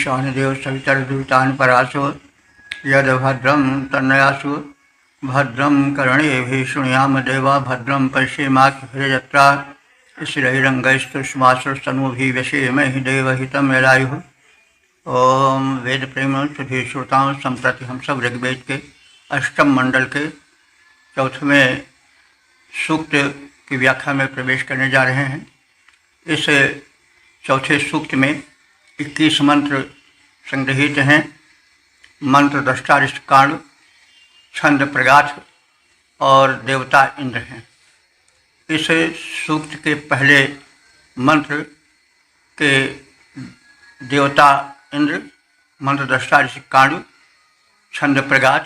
ईशानदेव सवितर्दूतान् परासो यद्भद्रं तन्नयासु भद्रं कर्णेभिः शृणुयाम देवा भद्रं पश्येमाक्षभिर्यत्रा स्थिरैरङ्गैस्तुष्मासुस्तनूभिः व्यसेमहि देवहितं यदायुः। ओम वेद प्रेम सभी श्रोताओं, संप्रति हम सब ऋग्वेद के अष्टम मंडल के चौथवें सूक्त की व्याख्या में प्रवेश करने जा रहे हैं। इस चौथे सूक्त में 21 मंत्र संग्रहित हैं। मंत्र दृष्टा ऋषिकांड, छंद प्रगाथ और देवता इंद्र हैं। इस सूक्त के पहले मंत्र के देवता इंद्र, मंत्र दृष्टा ऋषिकांड, छंद प्रगाथ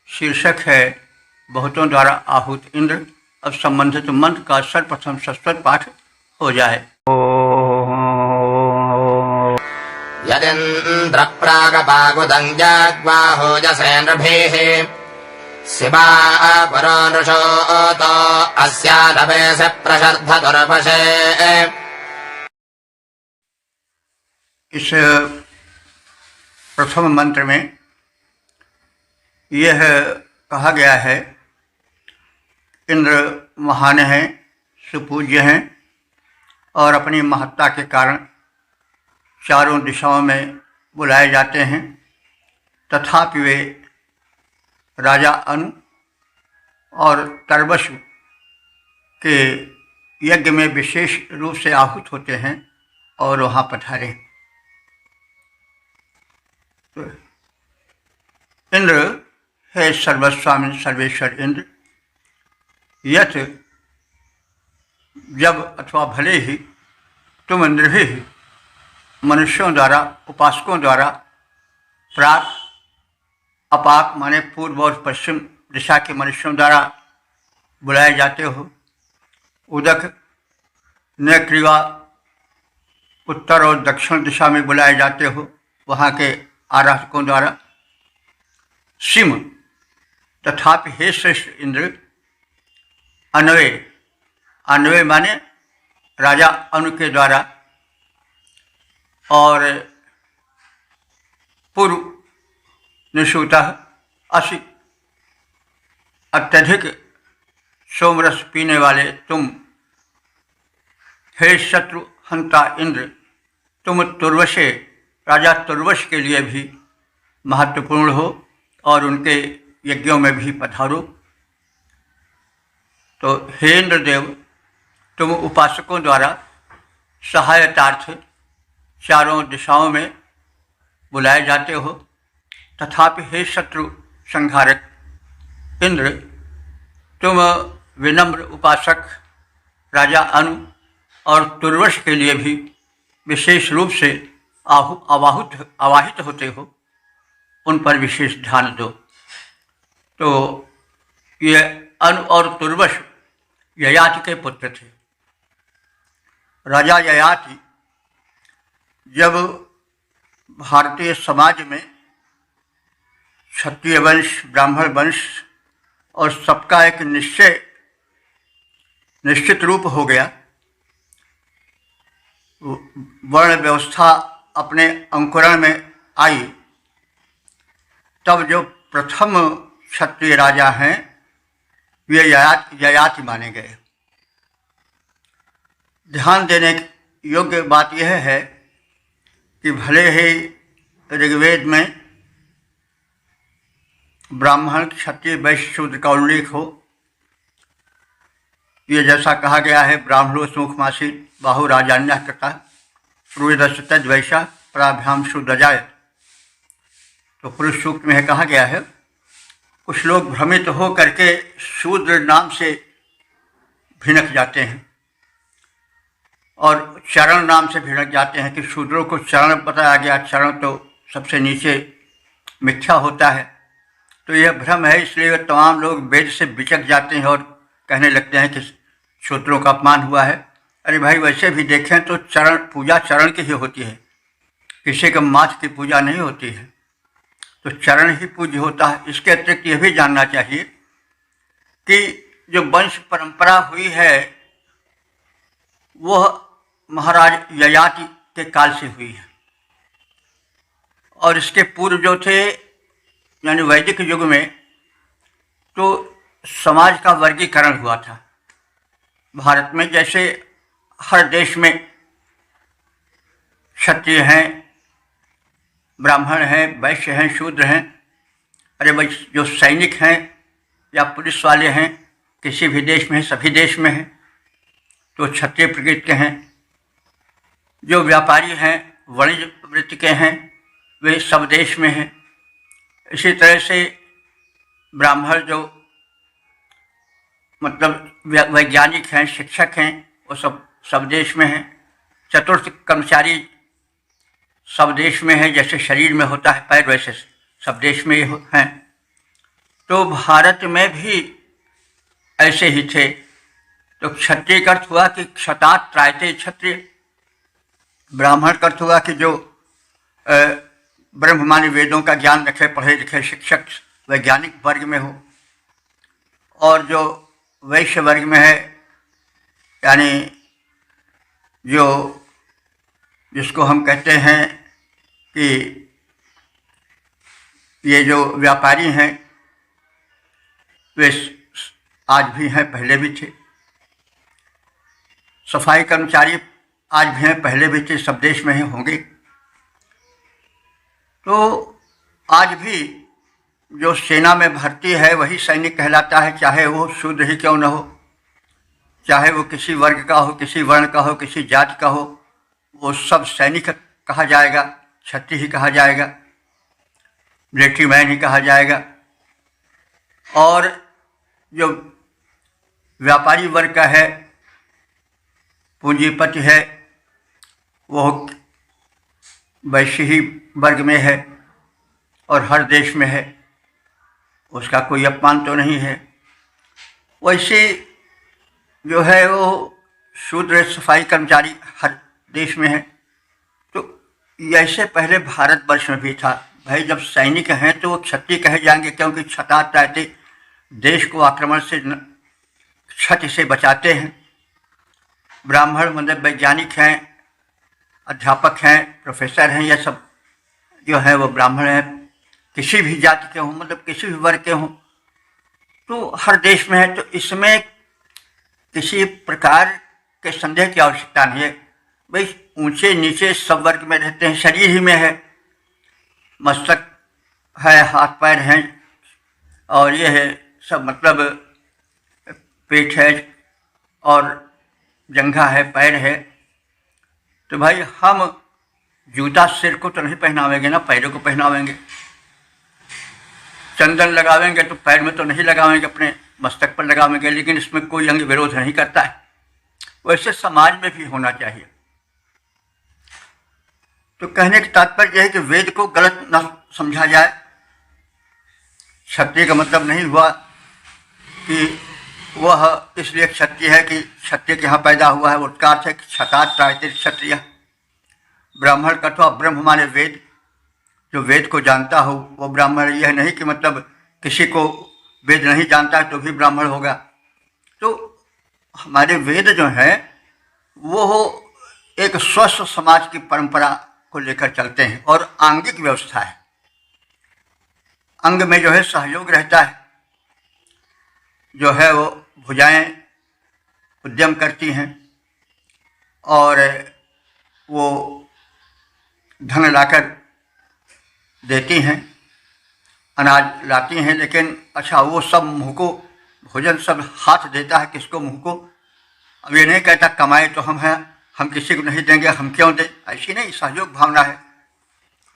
शीर्षक है बहुतों द्वारा आहूत इंद्र। अब संबंधित मंत्र का सर्वप्रथम सस्वत पाठ हो जाए। यदिन्द्र प्रागपागुदं जग्वाहोजसेन्द्रभिः शिवा पुरोनृषोतो अस्यादवेश प्रशर्धतुर्पशे। इस प्रथम मंत्र में यह कहा गया है, इंद्र महान हैं, सुपूज्य हैं और अपनी महत्ता के कारण चारों दिशाओं में बुलाए जाते हैं। तथापि वे राजा अनु और तरवसु के यज्ञ में विशेष रूप से आहूत होते हैं और वहाँ पधारे। तो इंद्र है सर्वस्वामी सर्वेश्वर इंद्र। यथ जब अथवा भले ही तुम इंद्र भी मनुष्यों द्वारा, उपासकों द्वारा प्राक अपाक माने पूर्व और पश्चिम दिशा के मनुष्यों द्वारा बुलाए जाते हो। उदक नैक्रिवा उत्तर और दक्षिण दिशा में बुलाए जाते हो, वहाँ के आराधकों द्वारा। सिम तथापि हे श्रेष्ठ इंद्र, अन्वय, अन्वय माने राजा अनु के द्वारा और पूर्व निशुतः असी अत्यधिक सोमरस पीने वाले तुम, हे शत्रु हंता इंद्र, तुम तुर्वशे राजा तुर्वश के लिए भी महत्वपूर्ण हो और उनके यज्ञों में भी पधारो। तो हे इंद्रदेव, तुम उपासकों द्वारा सहायतार्थ चारों दिशाओं में बुलाए जाते हो। तथापि हे शत्रु संहारक इंद्र, तुम विनम्र उपासक राजा अनु और तुर्वश के लिए भी विशेष रूप से आवाहित होते हो, उन पर विशेष ध्यान दो। तो ये अनु और तुर्वश ययाति के पुत्र थे। राजा ययाति जब भारतीय समाज में क्षत्रिय वंश, ब्राह्मण वंश और सबका एक निश्चित रूप हो गया, वर्ण व्यवस्था अपने अंकुरण में आई, तब जो प्रथम क्षत्रिय राजा हैं वे ययाति माने गए। ध्यान देने योग्य बात यह है कि भले ही ऋग्वेद में ब्राह्मण, क्षत्रिय, वैश्य, शूद्र का उल्लेख हो, ये जैसा कहा गया है, ब्राह्मणो सुमुखमासी बाहु राजान्यः कृता प्रूयदश्च तद्वैशा प्राभ्याम शूद्रजाय। तो पुरुष सूक्त में कहा गया है, कुछ लोग भ्रमित हो करके शूद्र नाम से भिनक जाते हैं और चरण नाम से भिनक जाते हैं कि शूद्रों को चरण बताया गया। चरण तो सबसे नीचे मिथ्या होता है। तो यह भ्रम है, इसलिए तमाम लोग वेद से बिचक जाते हैं और कहने लगते हैं कि शूद्रों का अपमान हुआ है। अरे भाई, वैसे भी देखें तो चरण पूजा चरण की ही होती है, किसी के माथ की पूजा नहीं होती है। तो चरण ही पूज्य होता है। इसके अतिरिक्त यह भी जानना चाहिए कि जो वंश परंपरा हुई है वह महाराज ययाति के काल से हुई है। और इसके पूर्व जो थे यानी वैदिक युग में तो समाज का वर्गीकरण हुआ था। भारत में जैसे हर देश में क्षत्रिय हैं, ब्राह्मण हैं, वैश्य हैं, शूद्र हैं। अरे भाई, जो सैनिक हैं या पुलिस वाले हैं किसी भी देश में, सभी देश में हैं तो क्षत्रिय प्रकृति के हैं। जो व्यापारी हैं, वाणिज्य वृत्ति के हैं, वे सब देश में हैं। इसी तरह से ब्राह्मण जो मतलब वैज्ञानिक हैं, शिक्षक हैं, वो सब देश में हैं। चतुर्थ कर्मचारी सब देश में है, जैसे शरीर में होता है पैर वैसे सब देश में हैं। तो भारत में भी ऐसे ही थे। तो क्षत्रिय का अर्थ हुआ कि क्षतात त्रायते क्षत्रिय, ब्राह्मण का अर्थ हुआ कि जो ब्रह्ममानी वेदों का ज्ञान रखे, पढ़े लिखे शिक्षक वैज्ञानिक वर्ग में हो। और जो वैश्य वर्ग में है यानी जो जिसको हम कहते हैं कि ये जो व्यापारी हैं वे आज भी हैं, पहले भी थे। सफाई कर्मचारी आज भी हैं, पहले भी थे, सब देश में ही होंगे। तो आज भी जो सेना में भर्ती है वही सैनिक कहलाता है, चाहे वो शूद्र ही क्यों न हो, चाहे वो किसी वर्ग का हो, किसी वर्ण का हो, किसी जाति का हो, वो सब सैनिक कहा जाएगा, क्षत्रिय ही कहा जाएगा, मिलिट्री मैन ही कहा जाएगा। और जो व्यापारी वर्ग का है, पूंजीपति है, वो वैश्य ही वर्ग में है और हर देश में है, उसका कोई अपमान तो नहीं है। वैसे जो है वो शूद्र सफाई कर्मचारी हर देश में है। तो ऐसे पहले भारतवर्ष में भी था। भाई, जब सैनिक हैं तो वो क्षत्रिय कहे जाएंगे, क्योंकि क्षतात रहते देश को आक्रमण से क्षति से बचाते हैं। ब्राह्मण मतलब वैज्ञानिक हैं, अध्यापक हैं, प्रोफेसर हैं, यह सब जो है वो ब्राह्मण हैं। किसी भी जाति के हों, मतलब किसी भी वर्ग के हों, तो हर देश में है। तो इसमें किसी प्रकार के संदेह की आवश्यकता नहीं है। भाई, ऊंचे नीचे सब वर्ग में रहते हैं, शरीर ही में है, मस्तक है, हाथ पैर हैं और ये है सब, मतलब पेट है और जंघा है, पैर है। तो भाई, हम जूता सिर को तो नहीं पहनावेंगे ना, पैरों को पहनावेंगे। चंदन लगावेंगे तो पैर में तो नहीं लगावेंगे, अपने मस्तक पर लगावेंगे, लेकिन इसमें कोई अंग विरोध नहीं करता है। वैसे समाज में भी होना चाहिए। तो कहने का तात्पर्य यह है कि वेद को गलत न समझा जाए। क्षत्रिय का मतलब नहीं हुआ कि वह इसलिए क्षत्रिय है कि क्षत्रिय के यहाँ पैदा हुआ है, उसका अर्थ है कि क्षतात त्रायते क्षत्रिय। ब्राह्मण का तो ब्रह्म माने वेद, जो वेद को जानता हो वो ब्राह्मण। यह नहीं कि मतलब किसी को वेद नहीं जानता है तो भी ब्राह्मण होगा। तो हमारे वेद जो हैं वो एक स्वस्थ समाज की परंपरा को लेकर चलते हैं और आंगिक व्यवस्था है। अंग में जो है सहयोग रहता है, जो है वो भुजाएं उद्यम करती हैं और वो धन लाकर देती हैं, अनाज लाती हैं। लेकिन अच्छा, वो सब मुँह को भोजन सब हाथ देता है किसको? मुँह को। अब ये नहीं कहता कमाए तो हम हैं, हम किसी को नहीं देंगे, हम क्यों दें, ऐसी नहीं, सहयोग भावना है।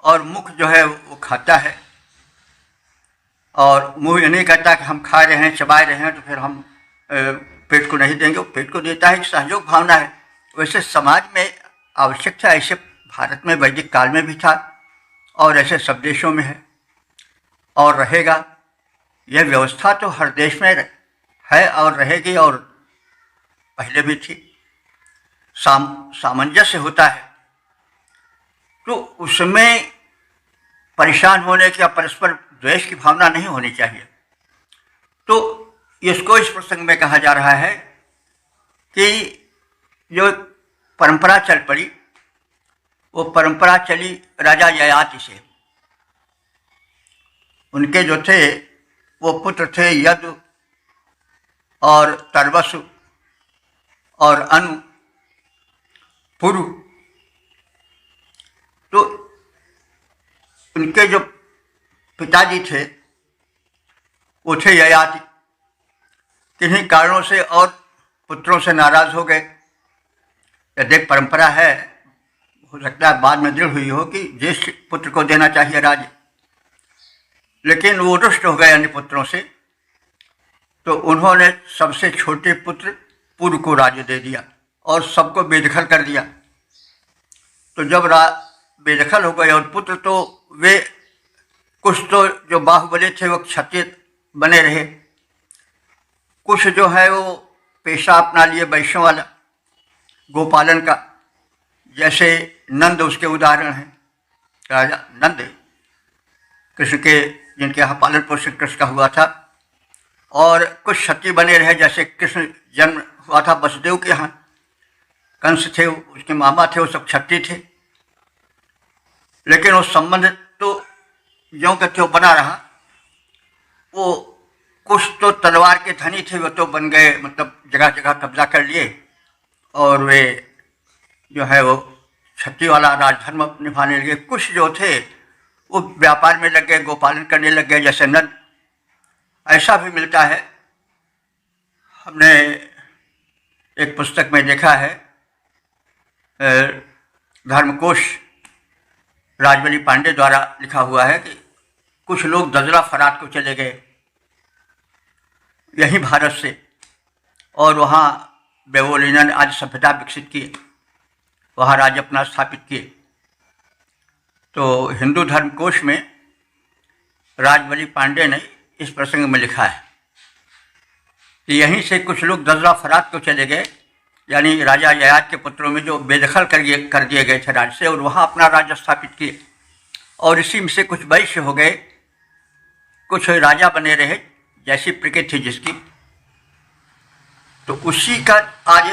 और मुख जो है वो खाता है और मुँह ये नहीं कहता कि हम खा रहे हैं, चबा रहे हैं तो फिर हम पेट को नहीं देंगे, वो पेट को देता है। सहयोग भावना है। वैसे समाज में आवश्यक था, ऐसे भारत में वैदिक काल में भी था और ऐसे सब देशों में है और रहेगा। यह व्यवस्था तो हर देश में है और रहेगी और पहले भी थी। सामंजस्य होता है तो उसमें परेशान होने की या परस्पर द्वेष की भावना नहीं होनी चाहिए। तो इसको इस प्रसंग में कहा जा रहा है कि जो परंपरा चल पड़ी, वो परंपरा चली राजा ययाति से। उनके जो थे वो पुत्र थे यदु और तरवसु और अनु, पुरु। तो उनके जो पिताजी थे वो थे ययाति। किन्हीं कारणों से और पुत्रों से नाराज हो गए। यदि परंपरा है, हो सकता है बाद में दृढ़ हुई हो कि ज्येष्ठ पुत्र को देना चाहिए राज्य, लेकिन वो रुष्ट हो गए अन्य पुत्रों से। तो उन्होंने सबसे छोटे पुत्र पुरु को राज्य दे दिया और सबको बेदखल कर दिया। तो जब बेदखल हो गए और पुत्र, तो वे कुछ तो जो बाहुबली थे वो क्षत्रिय बने रहे, कुछ जो है वो पेशा अपना लिए वैश्यों वाला, गोपालन का। जैसे नंद उसके उदाहरण हैं, राजा नंद कृष्ण के, जिनके यहाँ पालन पोषण कृष्ण का हुआ था। और कुछ क्षत्रिय बने रहे, जैसे कृष्ण जन्म हुआ था वसुदेव के यहाँ, कंस थे उसके मामा थे, वो सब क्षत्रिय थे। लेकिन वो संबंध तो ज्यों का त्यों बना रहा। वो कुछ तो तलवार के धनी थे, वो तो बन गए, मतलब जगह जगह कब्जा कर लिए, और वे जो है वो क्षत्रिय वाला राजधर्म निभाने लगे। कुछ जो थे वो व्यापार में लग गए, गोपालन करने लग गए, जैसे नंद। ऐसा भी मिलता है। हमने एक पुस्तक में देखा है, धर्मकोश राजबली पांडे द्वारा लिखा हुआ है कि कुछ लोग दजला फरात को चले गए यहीं भारत से, और वहाँ बेओलिना ने आज सभ्यता विकसित की, वहाँ राज्य अपना स्थापित किए। तो हिंदू धर्मकोश में राजबली पांडे ने इस प्रसंग में लिखा है कि यहीं से कुछ लोग दजला फरात को चले गए, यानी राजा ययाति के पुत्रों में जो बेदखल कर दिए गए थे राज्य से, और वहाँ अपना राज्य स्थापित किए। और इसी में से कुछ वैश्य हो गए, कुछ राजा बने रहे, जैसी प्रकृति थी जिसकी। तो उसी का आज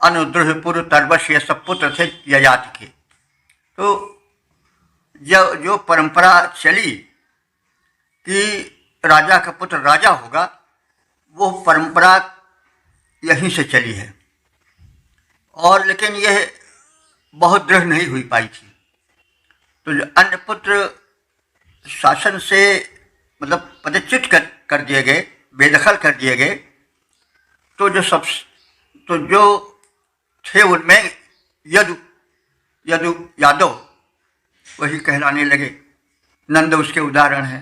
अनुद्रुह तरवश ये सब पुत्र थे ययाति के। तो जो परंपरा चली कि राजा का पुत्र राजा होगा, वो परंपरा यहीं से चली है। और लेकिन यह बहुत दृढ़ नहीं हुई पाई थी। तो जो अन्य पुत्र शासन से मतलब पदच्युत कर दिए गए, बेदखल कर दिए गए, तो जो थे उनमें यादव वही कहलाने लगे। नंद उसके उदाहरण हैं।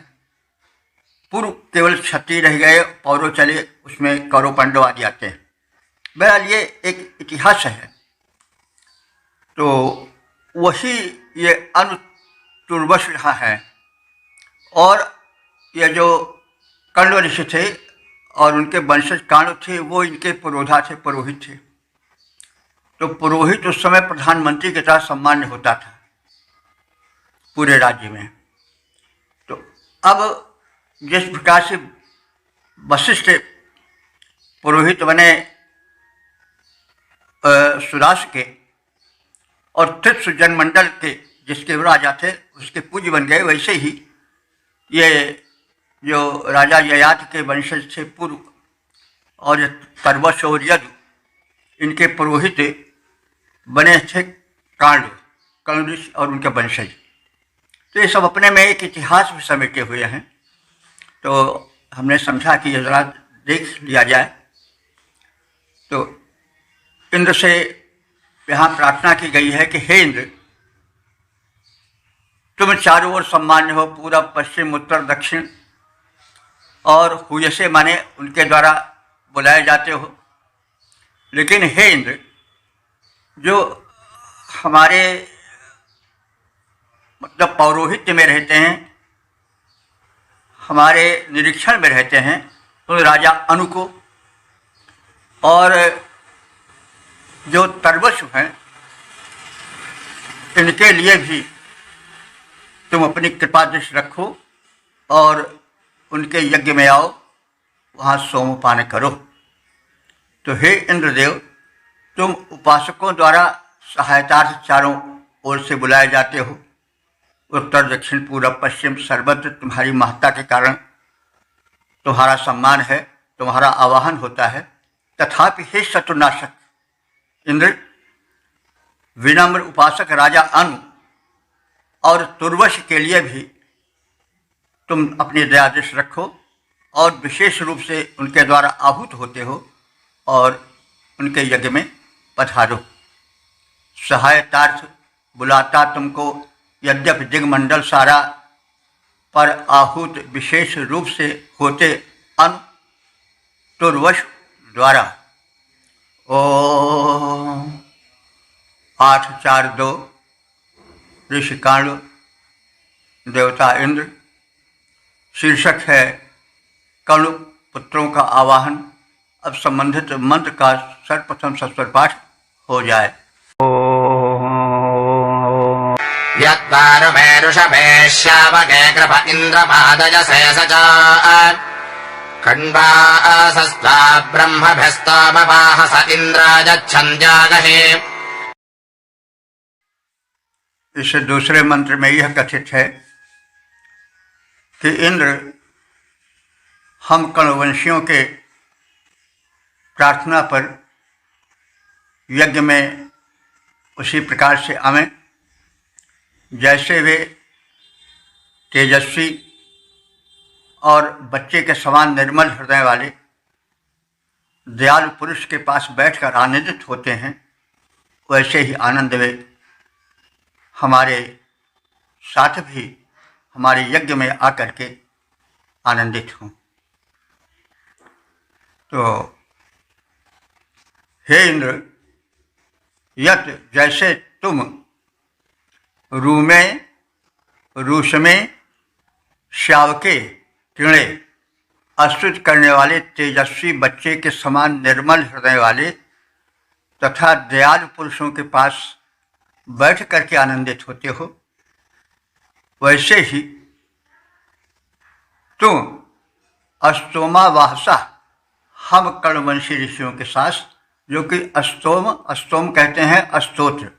पूर्व केवल क्षत्रिय रह गए, पौरव चले, उसमें कौरव पांडव आदि आते हैं। बहरहाल ये एक इतिहास है। तो वही ये अनुतुर्वश रहा है। और ये जो कण्व ऋषि थे और उनके वंशज काण्व थे, वो इनके पुरोधा थे, पुरोहित थे। तो पुरोहित उस समय प्रधानमंत्री की तरह सम्मान्य होता था पूरे राज्य में। तो अब जिस प्रकार से वशिष्ठ पुरोहित बने सुदास के, और त्रिप्स जनमंडल के जिसके राजा थे उसके पूज्य बन गए, वैसे ही ये जो राजा ययाति के वंशज थे पूर्व, और तरवश और यदु, इनके पुरोहित बने थे कण्व ऋषि और उनके वंशज। तो ये सब अपने में एक इतिहास भी समेटे हुए हैं। तो हमने समझा कि ये ज़रा देख लिया जाए। तो इंद्र से यहाँ प्रार्थना की गई है कि हे इंद्र, तुम चारों ओर सम्मान्य हो, पूरब पश्चिम उत्तर दक्षिण, और हुयसे माने उनके द्वारा बुलाए जाते हो। लेकिन हे इंद्र, जो हमारे मतलब पौरोहित्य में रहते हैं, हमारे निरीक्षण में रहते हैं, तो राजा अनु को, और जो तरवश हैं, इनके लिए भी तुम अपनी कृपा दृष्टि रखो और उनके यज्ञ में आओ, वहाँ सोमपान करो। तो हे इंद्रदेव, तुम उपासकों द्वारा सहायता से चारों ओर से बुलाए जाते हो, उत्तर दक्षिण पूर्व पश्चिम सर्वत्र तुम्हारी महत्ता के कारण तुम्हारा सम्मान है, तुम्हारा आवाहन होता है। तथापि हे शत्रुनाशक इंद्र, विनम्र उपासक राजा अनु और तुर्वश के लिए भी तुम अपनी दयादृष्टि रखो और विशेष रूप से उनके द्वारा आहूत होते हो और उनके यज्ञ में पधारो। सहायतार्थ बुलाता तुमको यद्यपि दिग्मंडल सारा, पर आहूत विशेष रूप से होते अनु तुर्वश द्वारा। ओम 842 ऋषिकांड, देवता इंद्र। शीर्षक है कर्ण पुत्रों का आवाहन। अब संबंधित मंत्र का सर्वप्रथम सस्वर पाठ हो जाए। यत्वारुमेरुषभे श्यावके कृप इन्द्रपादयसे सचा खण्डासस्त्वा ब्रह्मभ्यस्तमवाह स इन्द्रायच्छन्द्यागहे। इस दूसरे मंत्र में यह कथित है कि इंद्र, हम कण्ववंशियों के प्रार्थना पर यज्ञ में उसी प्रकार से आवें जैसे वे तेजस्वी और बच्चे के समान निर्मल हृदय वाले दयालु पुरुष के पास बैठकर आनंदित होते हैं, वैसे ही आनंद वे हमारे साथ भी हमारे यज्ञ में आकर के आनंदित हों। तो हे इंद्र, यत जैसे तुम रूमे रूसमे श्यावके टिणे अस्तुत करने वाले तेजस्वी बच्चे के समान निर्मल हृदय वाले तथा दयालु पुरुषों के पास बैठ करके आनंदित होते हो, वैसे ही तुम अस्तोमा वाहसा, हम कण्ववंशी ऋषियों के साथ, जो कि अस्तोम कहते हैं अस्तोत्र,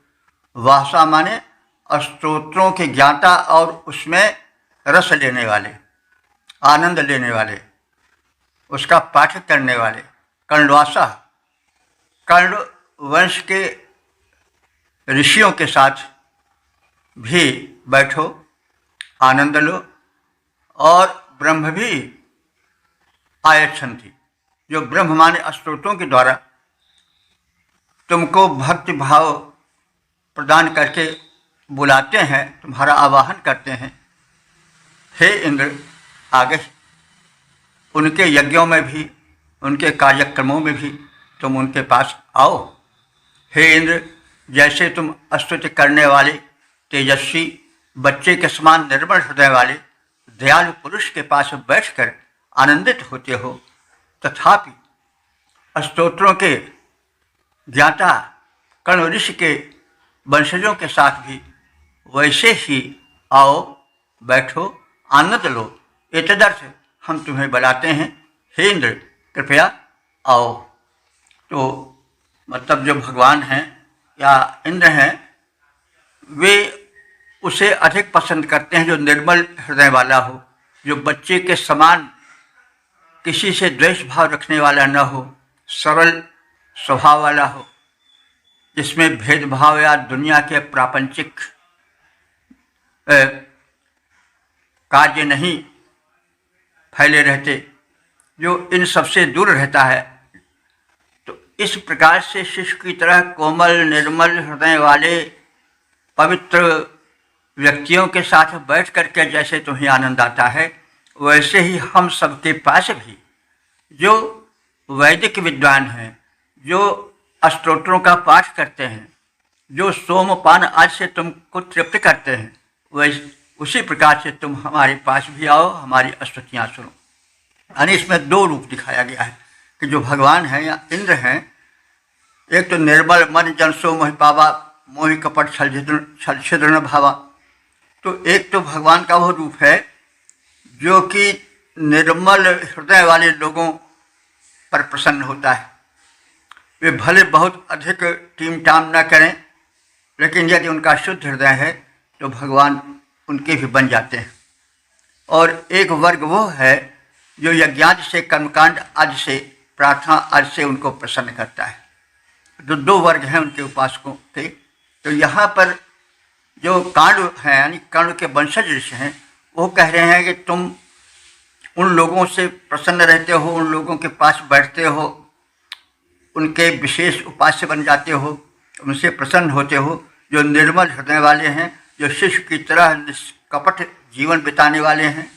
वाहसा माने स्तोत्रों के ज्ञाता और उसमें रस लेने वाले, आनंद लेने वाले, उसका पाठ करने वाले। कर्णवासा, कर्ण वंश के ऋषियों के साथ भी बैठो, आनंद लो। और ब्रह्म भी आयच्छन्ति, जो ब्रह्म माने स्तोत्रों के द्वारा तुमको भक्ति भाव प्रदान करके बुलाते हैं, तुम्हारा आवाहन करते हैं। हे इंद्र, आगे उनके यज्ञों में भी, उनके कार्यक्रमों में भी तुम उनके पास आओ। हे इंद्र, जैसे तुम स्तुति करने वाले तेजस्वी बच्चे के समान निर्मल हृदय वाले दयालु पुरुष के पास बैठकर आनंदित होते हो, तथापि स्तोत्रों के ज्ञाता कर्ण ऋषि के वंशजों के साथ भी वैसे ही आओ, बैठो, आनंद लो। एतदर्थ हम तुम्हें बुलाते हैं, हे इंद्र, कृपया आओ। तो मतलब जो भगवान हैं या इंद्र हैं, वे उसे अधिक पसंद करते हैं जो निर्मल हृदय वाला हो, जो बच्चे के समान किसी से द्वेष भाव रखने वाला न हो, सरल स्वभाव वाला हो, जिसमें भेदभाव या दुनिया के प्रापंचिक कार्य नहीं फैले रहते, जो इन सबसे दूर रहता है। तो इस प्रकार से शिशु की तरह कोमल निर्मल हृदय वाले पवित्र व्यक्तियों के साथ बैठ करके जैसे तुम्हें आनंद आता है, वैसे ही हम सबके पास भी जो वैदिक विद्वान हैं, जो स्तोत्रों का पाठ करते हैं, जो सोमपान आज से तुमको तृप्त करते हैं, वैसे उसी प्रकार से तुम हमारे पास भी आओ, हमारी स्तुतियाँ सुनो। यानी इसमें दो रूप दिखाया गया है कि जो भगवान हैं या इंद्र हैं, एक तो निर्मल मन जन सो मोहि पावा, मोहि कपट छल छिद्र न भावा। तो एक तो भगवान का वो रूप है जो कि निर्मल हृदय वाले लोगों पर प्रसन्न होता है। वे भले बहुत अधिक टीम टाम न करें, लेकिन यदि उनका शुद्ध हृदय है तो भगवान उनके भी बन जाते हैं। और एक वर्ग वो है जो यज्ञादि से, कर्मकांड आदि से, प्रार्थना आदि से उनको प्रसन्न करता है। जो दो वर्ग हैं उनके उपासकों के। तो यहाँ पर जो कांड हैं यानी कर्ण के वंशज ऋषि हैं, वो कह रहे हैं कि तुम उन लोगों से प्रसन्न रहते हो, उन लोगों के पास बैठते हो, उनके विशेष उपास्य बन जाते हो, उनसे प्रसन्न होते हो, जो निर्मल हृदय वाले हैं, जो शिशु की तरह निष्कपट जीवन बिताने वाले हैं,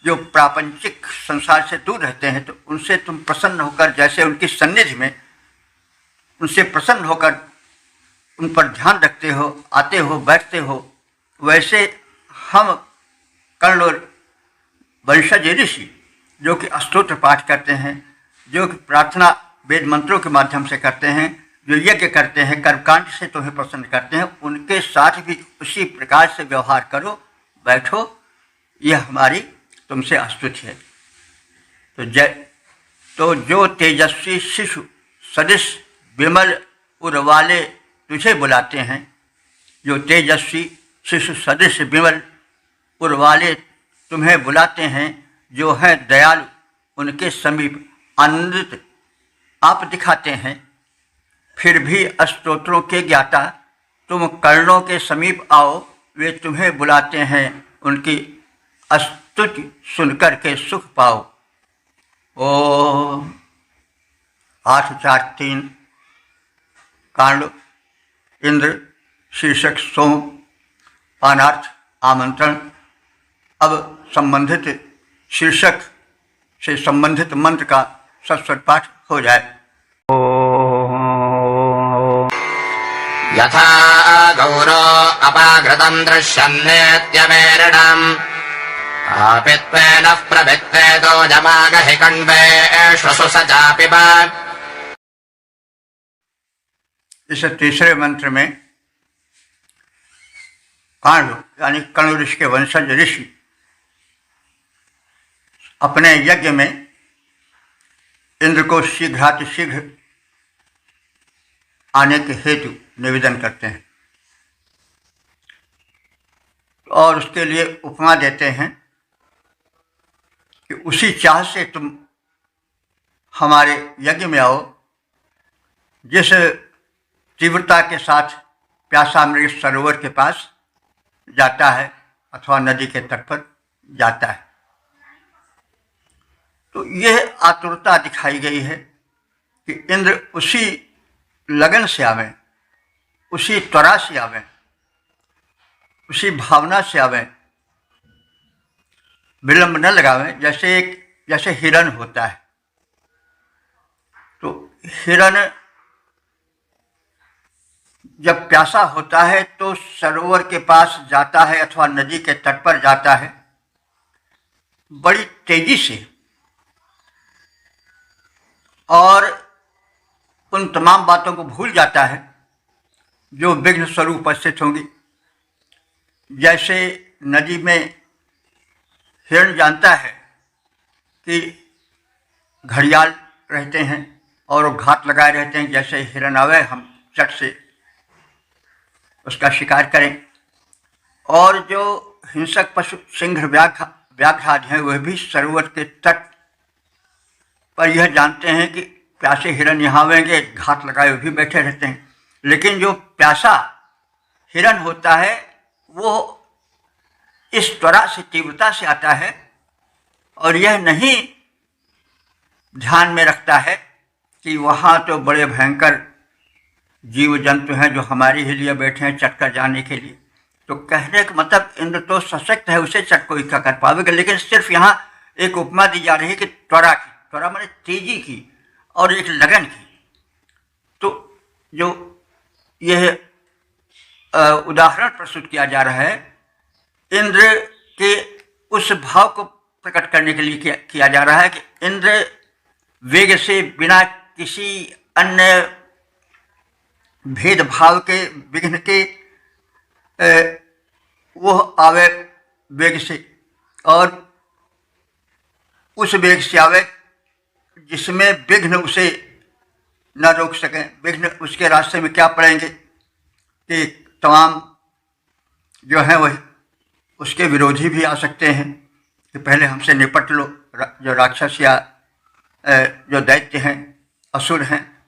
जो प्रापंचिक संसार से दूर रहते हैं। तो उनसे तुम प्रसन्न होकर, जैसे उनकी सन्निधि में उनसे प्रसन्न होकर उन पर ध्यान रखते हो, आते हो, बैठते हो, वैसे हम कर्ण और वंशज ऋषि जो कि स्तोत्र पाठ करते हैं, जो कि प्रार्थना वेद मंत्रों के माध्यम से करते हैं, जो यज्ञ करते हैं, कर्मकांड से तुम्हें प्रसन्न करते हैं, उनके साथ भी उसी प्रकार से व्यवहार करो, बैठो, यह हमारी तुमसे स्तुति है। तो जो तेजस्वी शिशु सदृश विमल उर वाले तुझे बुलाते हैं, जो तेजस्वी शिशु सदृश विमल उर वाले तुम्हें बुलाते हैं, जो है दयालु, उनके समीप आनंदित आप दिखाते हैं, फिर भी स्तोत्रों के ज्ञाता तुम कर्णों के समीप आओ, वे तुम्हें बुलाते हैं, उनकी स्तुति सुनकर के सुख पाओ। ओम 8:4-3 कांड इंद्र शीर्षक सोम पानार्थ आमंत्रण। अब संबंधित शीर्षक से संबंधित मंत्र का सस्वर पाठ हो जाए। यथा गौरो अपाघृतं दृश्यन्नेत्यमेरणम् आपित्वेन प्रभित्वेतो जमागहि कण्वेषु स चापिब। इस तीसरे मंत्र में कांड यानी कर्ण ऋषि के वंशज ऋषि अपने यज्ञ में इंद्र को शीघ्रातिशीघ्र आने के हेतु निवेदन करते हैं और उसके लिए उपमा देते हैं कि उसी चाह से तुम हमारे यज्ञ में आओ, जिस तीव्रता के साथ प्यासा मृग सरोवर के पास जाता है अथवा नदी के तट पर जाता है। तो यह आतुरता दिखाई गई है कि इंद्र उसी लगन से आवें, उसी त्वरा से आवें, उसी भावना से आवें, विलंब न लगावें, जैसे हिरण होता है। तो हिरण जब प्यासा होता है तो सरोवर के पास जाता है अथवा नदी के तट पर जाता है, बड़ी तेजी से, और उन तमाम बातों को भूल जाता है जो विघ्न स्वरूप उपस्थित होंगी। जैसे नदी में हिरण जानता है कि घड़ियाल रहते हैं और वो घात लगाए रहते हैं, जैसे हिरण आवे हम चट से उसका शिकार करें। और जो हिंसक पशु सिंह व्याघ्र आदि हैं, वह भी सरोवर के तट पर यह जानते हैं कि प्यासे हिरण यहाँ आवेंगे, घात लगाए हुए भी बैठे रहते हैं। लेकिन जो प्यासा हिरण होता है वो इस त्वरा से, तीव्रता से आता है और यह नहीं ध्यान में रखता है कि वहाँ तो बड़े भयंकर जीव जंतु हैं जो हमारे ही लिए बैठे हैं चट कर जाने के लिए। तो कहने का मतलब इंद्र तो सशक्त है, उसे चट कोई क्या कर पाएगा। लेकिन सिर्फ यहाँ एक उपमा दी जा रही है कि त्वरा की, त्वरा माने तेजी की और एक लगन की। तो जो यह उदाहरण प्रस्तुत किया जा रहा है, इंद्र के उस भाव को प्रकट करने के लिए किया जा रहा है कि इंद्र वेग से, बिना किसी अन्य भेदभाव के, विघ्न के, वो आवे वेग से, और उस वेग से आवे जिसमें विघ्न उसे न रोक सकें। विघ्न उसके रास्ते में क्या पड़ेंगे कि तमाम जो हैं वह उसके विरोधी भी आ सकते हैं कि पहले हमसे निपट लो, जो राक्षस या जो दैत्य हैं, असुर हैं।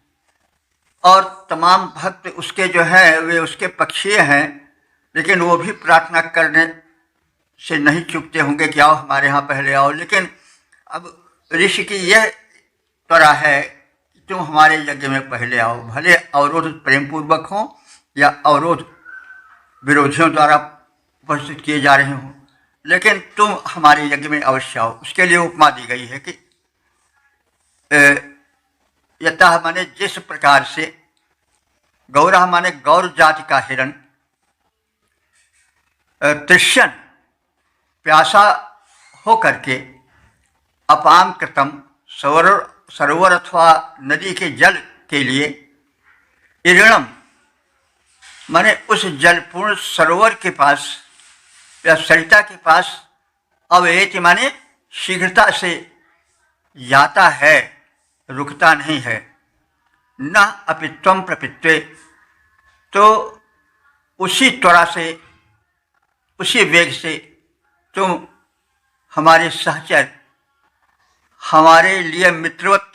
और तमाम भक्त उसके जो हैं वे उसके पक्षीय हैं, लेकिन वो भी प्रार्थना करने से नहीं चूकते होंगे कि आओ हमारे यहाँ पहले आओ। लेकिन अब ऋषि की यह त्वरा है कि तुम हमारे यज्ञ में पहले आओ, भले अवरोध प्रेम पूर्वक हो या अवरोध विरोधियों द्वारा उपस्थित किए जा रहे हों, लेकिन तुम हमारे यज्ञ में अवश्य आओ। उसके लिए उपमा दी गई है कि यतः माने जिस प्रकार से गौरह माने गौर जाति का हिरण तृष्ण प्यासा हो करके अपाम कृतम सरोवर अथवा नदी के जल के लिए इरणम माने उस जलपूर्ण सरोवर के पास या सरिता के पास अवेति माने शीघ्रता से जाता है, रुकता नहीं है। न अपित्वम प्रपित्वे, तो उसी त्वरा से उसी वेग से तुम हमारे सहचर, हमारे लिए मित्रवत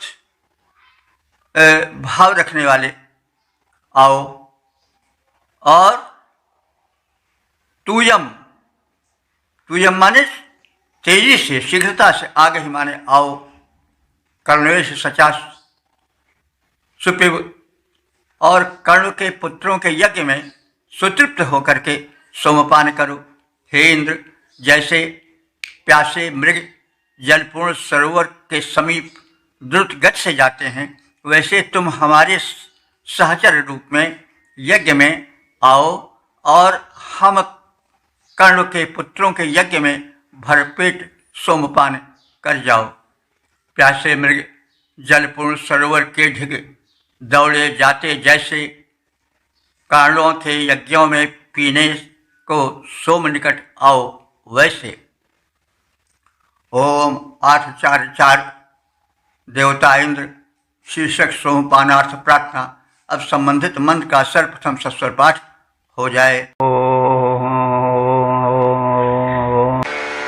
भाव रखने वाले आओ। और तूयम माने तेजी से, शीघ्रता से, आगे ही माने आओ। कर्णवेश सचा सुपिव, और कर्ण के पुत्रों के यज्ञ में सुतृप्त होकर के सोमपान करो। हे इंद्र, जैसे प्यासे मृग जलपूर्ण सरोवर के समीप द्रुत गति से जाते हैं, वैसे तुम हमारे सहचर रूप में यज्ञ में आओ और हम कर्ण के पुत्रों के यज्ञ में भरपेट सोमपान कर जाओ। प्यासे मृग जलपूर्ण सरोवर के ढिग दौड़े जाते जैसे कारणों के यज्ञों में पीने को सोम निकट आओ, वैसे। ओम 844 देवता इंद्र शीर्षक सोमपानार्थ प्रार्थना। अब संबंधित मंत्र का सर्वप्रथम सस्वर पाठ हो जाए।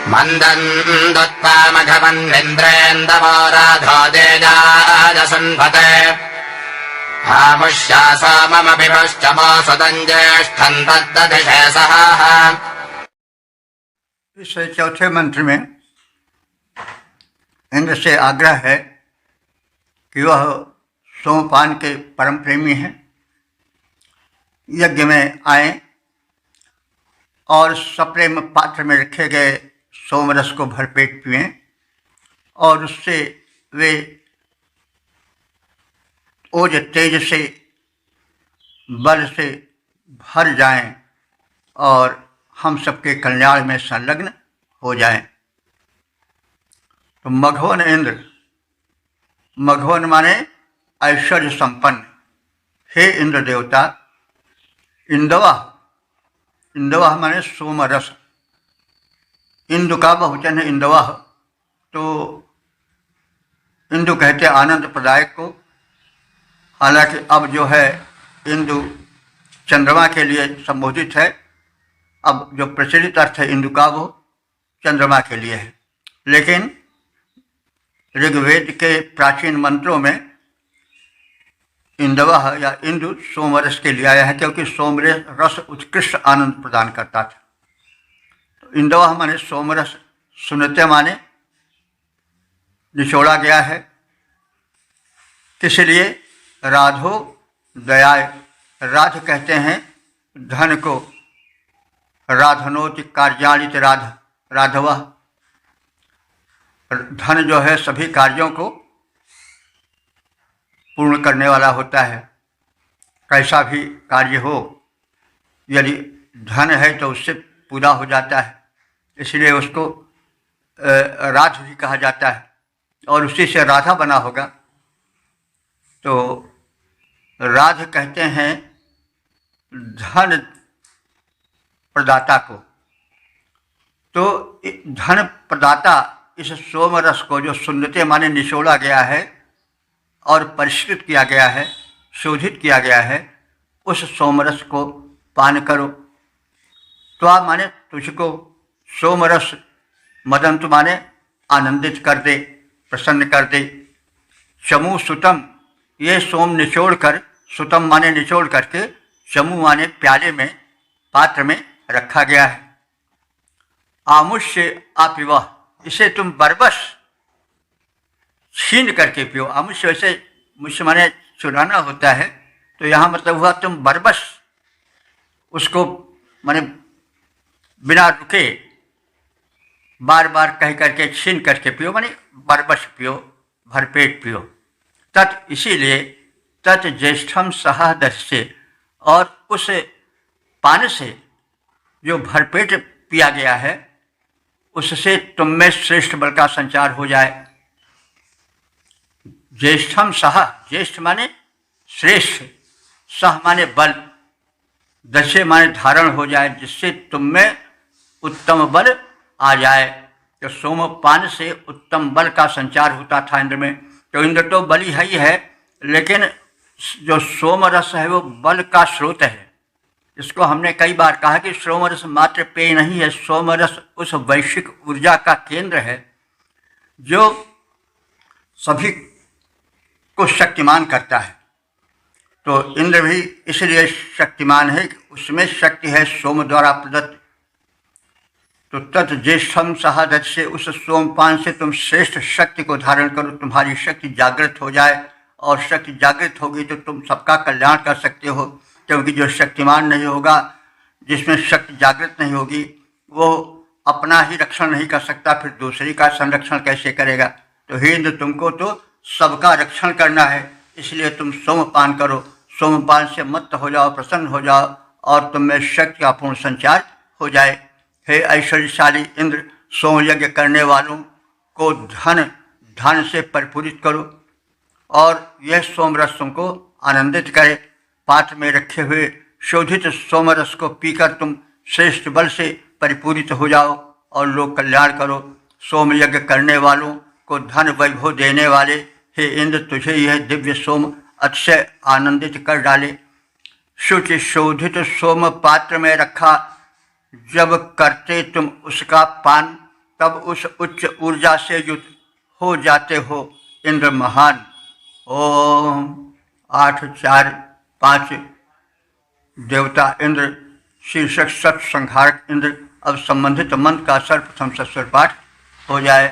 मन्दं दत्त्वा मघवन्निन्द्रेन्दवो राधो देजाजसन्भते हामुष्यासा मम विभश्चमोऽसुतं ज्येष्ठं तद्दधिषे सहाः। इस चौथे मंत्र में इंद्र से आग्रह है कि वह सोमपान के परम प्रेमी हैं, यज्ञ में आए और सप्रेम पात्र में रखे गए सोमरस को भरपेट पिएं और उससे वे ओज तेज से, बल से भर जाएं और हम सबके कल्याण में संलग्न हो जाएं। तो मघवन इंद्र, मघवन माने ऐश्वर्य संपन्न। हे इंद्र देवता, इंदवा माने सोमरस, इंदु का बहुवचन है इंदवा। तो इंदु कहते हैं आनंद प्रदायक को, हालांकि अब जो है इंदु चंद्रमा के लिए संबोधित है। अब जो प्रचलित अर्थ है इंदु का वो चंद्रमा के लिए है, लेकिन ऋग्वेद के प्राचीन मंत्रों में इंदवा या इंदु सोमरस के लिए आया है, क्योंकि सोमरस उत्कृष्ट आनंद प्रदान करता था। तो इंदवा माने सोमरस, सुनते माने निचोड़ा गया है। किस लिए? राधो दयाय, राध कहते हैं धन को, राधनोति कार्याणित राधवा, धन जो है सभी कार्यों को पूर्ण करने वाला होता है। कैसा भी कार्य हो, यदि धन है तो उससे पूरा हो जाता है, इसलिए उसको राध भी कहा जाता है और उसी से राधा बना होगा। तो राध कहते हैं धन प्रदाता को। तो धन प्रदाता इस सोमरस को, जो सुन्नते माने निचोड़ा गया है और परिष्कृत किया गया है, शोधित किया गया है, उस सोमरस को पान करो। तो आप माने तुझको सोमरस मदंत माने आनंदित कर दे, प्रसन्न कर दे। चमू सुतम, ये सोम निचोड़ कर, सुतम माने निचोड़ करके, चमू माने प्याले में, पात्र में रखा गया है। आमुष्य आपिवा, इसे तुम बरबस छीन करके पियो। आमुष्य वैसे मुष्य माने चुराना होता है, तो यहाँ मतलब हुआ तुम बरबस उसको माने बिना रुके बार बार कह करके छीन करके पियो, माने बरबस पियो, भरपेट पियो। तत् इसीलिए तत् ज्येष्ठम सहादस्य, और उस पान से जो भरपेट पिया गया है उससे तुम में श्रेष्ठ बल का संचार हो जाए। ज्येष्ठम सह, ज्येष्ठ माने श्रेष्ठ, सह माने बल, दशे माने धारण हो जाए, जिससे तुम में उत्तम बल आ जाए। तो सोमपान से उत्तम बल का संचार होता था इंद्र में। तो इंद्र तो बली है ही है, लेकिन जो सोम रस है वो बल का स्रोत है। इसको हमने कई बार कहा कि सोम रस मात्र पेय नहीं है, सोम रस उस वैश्विक ऊर्जा का केंद्र है जो सभी को शक्तिमान करता है। तो इंद्र भी इसलिए शक्तिमान है कि उसमें शक्ति है सोम द्वारा प्रदत्त। तो तत् ज्येष्ठम सहादत से, उस सोमपान से तुम श्रेष्ठ शक्ति को धारण करो, तुम्हारी शक्ति जागृत हो जाए। और शक्ति जागृत होगी तो तुम सबका कल्याण कर सकते हो, क्योंकि जो शक्तिमान नहीं होगा, जिसमें शक्ति जागृत नहीं होगी, वो अपना ही रक्षण नहीं कर सकता, फिर दूसरी का संरक्षण कैसे करेगा। तो हे इंद्र, तुमको तो सबका रक्षण करना है, इसलिए तुम सोमपान करो। सोमपान से मत्त हो जाओ, प्रसन्न हो जाओ, और तुम में शक्ति का पूर्ण संचार हो जाए। हे ऐश्वर्यशाली इंद्र, सोम यज्ञ करने वालों को धन से परिपूरित करो, और यह सोमरस तुमको आनंदित करे। पात्र में रखे हुए शोधित सोमरस को पीकर तुम श्रेष्ठ बल से परिपूरित हो जाओ और लोक कल्याण करो। सोम यज्ञ करने वालों को धन वैभव देने वाले हे इंद्र, तुझे यह दिव्य सोम अतिशय आनंदित कर डाले। शुचि शोधित सोम पात्र में रखा, जब करते तुम उसका पान, तब उस उच्च ऊर्जा से युक्त हो जाते हो इंद्र महान। ओम 8 4 5 देवता इंद्र, शीर्षक सत संहारक इंद्र। अब संबंधित मंत्र का सर्वप्रथम सस्वर पाठ हो जाए।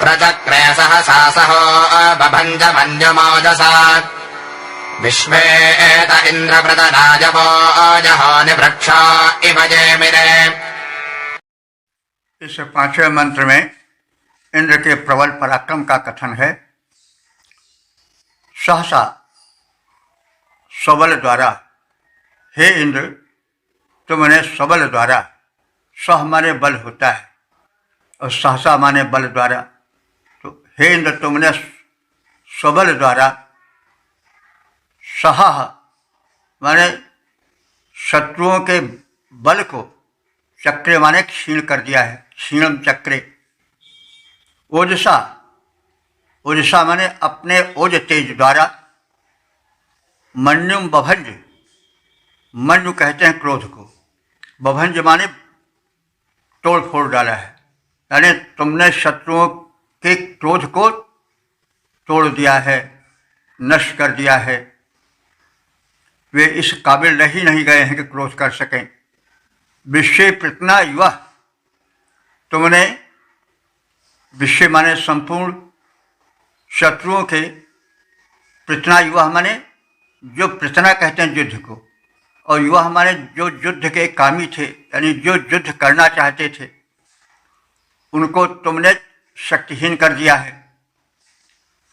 प्रचक्रे सहसासहो बभञ्ज मञ्जुमोजसा विश्वेत इन्द्रप्रदराजवो जहानि वृक्षा इव जेमिरे। इस पांचवें मंत्र में इंद्र के प्रबल पराक्रम का कथन है। सहसा सबल द्वारा, हे इंद्र, तुमने सबल द्वारा, सह माने बल होता है और सहसा माने बल द्वारा। तो हे इंद्र, तुमने सबल द्वारा, सह माने शत्रुओं के बल को, चक्रे माने क्षीण कर दिया है, क्षीणम चक्रे। ओजसा, ओजसा माने अपने ओज तेज द्वारा। मन्युम बभंज, मन्यु कहते हैं क्रोध को, बभंज माने तोड़ फोड़ डाला है, यानी तुमने शत्रुओं के क्रोध को तोड़ दिया है, नष्ट कर दिया है। वे इस काबिल रह ही नहीं गए हैं कि क्रोध कर सकें। विश्व प्रतना युवा, तुमने विश्व माने संपूर्ण शत्रुओं के, प्रतना युवा माने जो प्रतना कहते हैं युद्ध को, और युवा माने जो युद्ध के कामी थे, यानी जो युद्ध करना चाहते थे, उनको तुमने शक्तिहीन कर दिया है।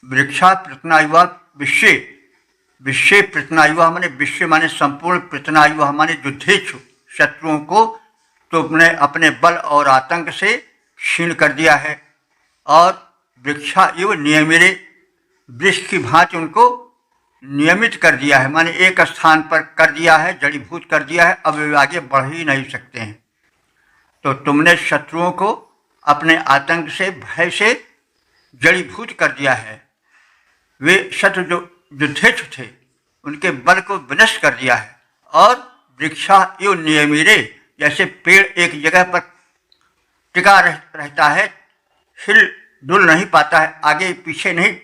वृक्षा प्रतना युवा विश्व, विश्व प्रतना युवा माने विश्व माने संपूर्ण, प्रतना युवा माने युद्धेच्छु शत्रुओं को तुमने अपने बल और आतंक से क्षीण कर दिया है। और वृक्षा इव नियमिरे, वृक्ष की भांति उनको नियमित कर दिया है, माने एक स्थान पर कर दिया है, जड़ीभूत कर दिया है, अब वे आगे बढ़ ही नहीं सकते हैं। तो तुमने शत्रुओं को अपने आतंक से, भय से जड़ीभूत कर दिया है। वे शत्रु जो युद्धेच्छु थे, उनके बल को विनष्ट कर दिया है और वृक्षा इव नियमिरे, जैसे पेड़ एक जगह पर टिका रहता है, हिल डुल नहीं पाता है, आगे पीछे नहीं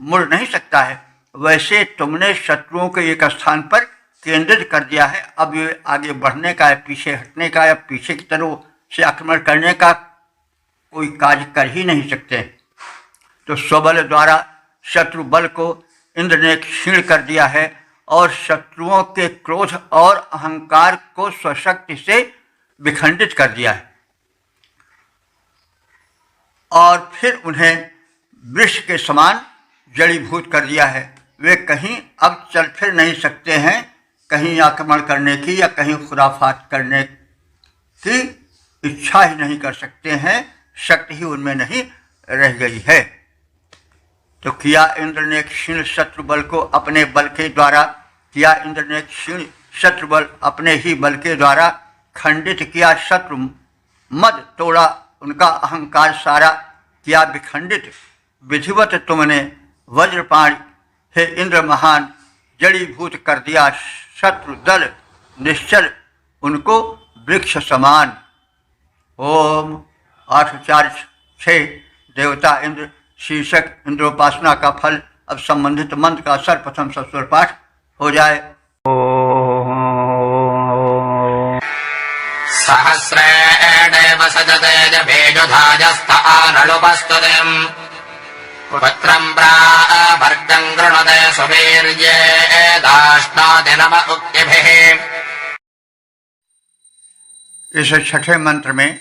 मुड़ नहीं सकता है, वैसे तुमने शत्रुओं को एक स्थान पर केंद्रित कर दिया है। अब ये आगे बढ़ने का है, पीछे हटने का या पीछे की तरफ से आक्रमण करने का कोई कार्य कर ही नहीं सकते। तो स्वबल द्वारा शत्रु बल को इंद्र ने क्षीण कर दिया है और शत्रुओं के क्रोध और अहंकार को स्वशक्ति से विखंडित कर दिया है और फिर उन्हें वृक्ष के समान जड़ीभूत कर दिया है। वे कहीं अब चल फिर नहीं सकते हैं, कहीं आक्रमण करने की या कहीं खुराफात करने की इच्छा ही नहीं कर सकते हैं, शक्ति ही उनमें नहीं रह गई है। तो किया इंद्र ने क्षीण शत्रु बल को अपने बल के द्वारा, किया इंद्र ने क्षीण शत्रु बल अपने ही बल के द्वारा खंडित किया, शत्रु मद तोड़ा, उनका अहंकार सारा किया विखंडित। विधिवत तुमने वज्रपाण हे इंद्र महान जड़ीभूत कर दिया शत्रु दल निश्चल, उनको वृक्ष समान। ओम 8-4-6 देवता इंद्र शीर्षक इंद्रोपासना का फल। अब संबंधित मंत्र का सर्वप्रथम सस्वर पाठ हो जाए। सहस्रेणेव सजते जभेजुधाजस्तानलुपस्तुतिम् पुत्रं प्राभर्गं गृणुते सुवीर्ये दाष्टादि नम उक्तिभिः। इस छठे मंत्र में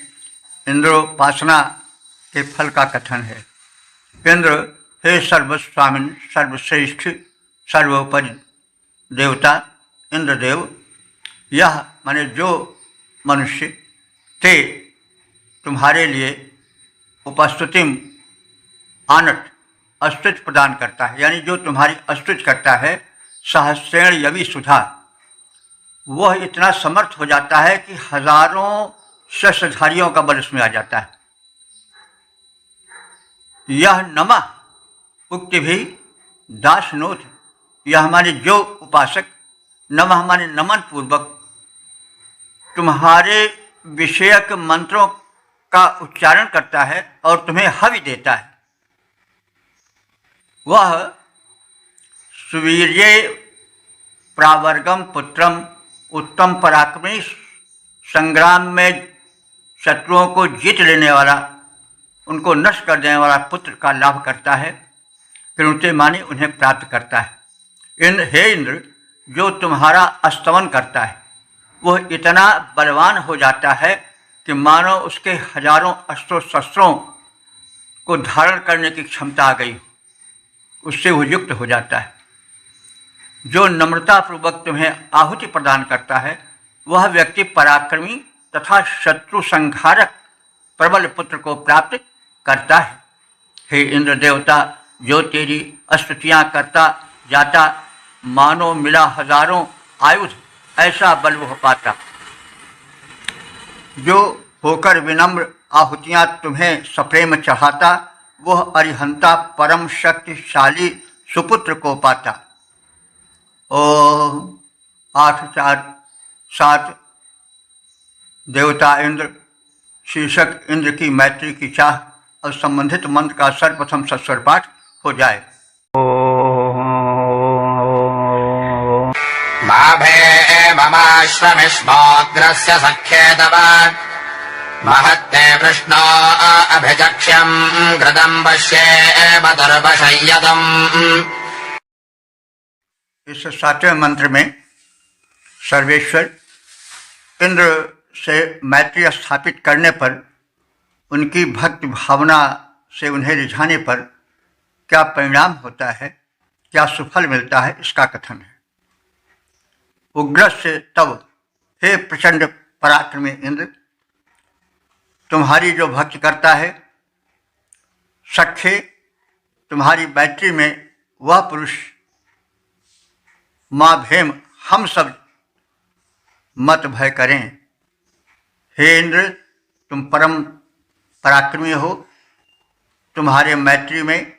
इंद्रोपासना के फल का कथन है। इंद्र हे सर्वस्वामिन सर्वश्रेष्ठ सर्वोपरि देवता इंद्रदेव, यह माने जो मनुष्य ते तुम्हारे लिए उपस्तुतिम आनट स्तुति प्रदान करता है, यानी जो तुम्हारी स्तुति करता है, सहस्रेण यवि सुधा, वह इतना समर्थ हो जाता है कि हजारों शस्त्रधारियों का बल उसमें आ जाता है। यह नमः उक्ति भी दासनोथ, यह हमारे जो उपासक नमः हमारे नमन पूर्वक तुम्हारे विषयक मंत्रों का उच्चारण करता है और तुम्हें हवि देता है, वह सुवीर्ये प्रावर्गम पुत्रम, उत्तम पराक्रमी संग्राम में शत्रुओं को जीत लेने वाला, उनको नष्ट कर देने वाला पुत्र का लाभ करता है, कृणुते माने उन्हें प्राप्त करता है। हे इंद्र, जो तुम्हारा स्तमन करता है वह इतना बलवान हो जाता है कि मानो उसके हजारों अस्त्रों शस्त्रों को धारण करने की क्षमता आ गई, उससे वो युक्त हो जाता है। जो नम्रतापूर्वक तुम्हें आहुति प्रदान करता है, वह व्यक्ति पराक्रमी तथा शत्रु संहारक प्रबल पुत्र को प्राप्त करता है। हे इंद्र देवता, जो तेरी स्तुतियाँ करता जाता, मानो मिला हजारों आयुध, ऐसा बल वह पाता। जो होकर विनम्र आहुतियाँ तुम्हें सप्रेम चढ़ाता, वह अरिहंता परम शक्तिशाली सुपुत्र को पाता। ओम 8-4-7 देवता इंद्र शीर्षक इंद्र की मैत्री की चाह। और संबंधित मंत्र का सर्वप्रथम सस्वर पाठ हो जाए। बाभे ममाश्वमिष्मोग्रस्य सख्ये तव महत्ते वृष्णो अभिचक्ष्यं घृतं पश्येम दुर्वशय्यतम्। इस 7वें मंत्र में सर्वेश्वर इंद्र से मैत्री स्थापित करने पर, उनकी भक्ति भावना से उन्हें रिझाने पर क्या परिणाम होता है, क्या सुफल मिलता है, इसका कथन है। उग्र से तव, हे प्रचंड पराक्रमी इंद्र, तुम्हारी जो भक्ति करता है, सख्य तुम्हारी मैत्री में वह पुरुष, माँ भेम हम सब मत भय करें। हे इंद्र, तुम परम पराक्रमी हो, तुम्हारे मैत्री में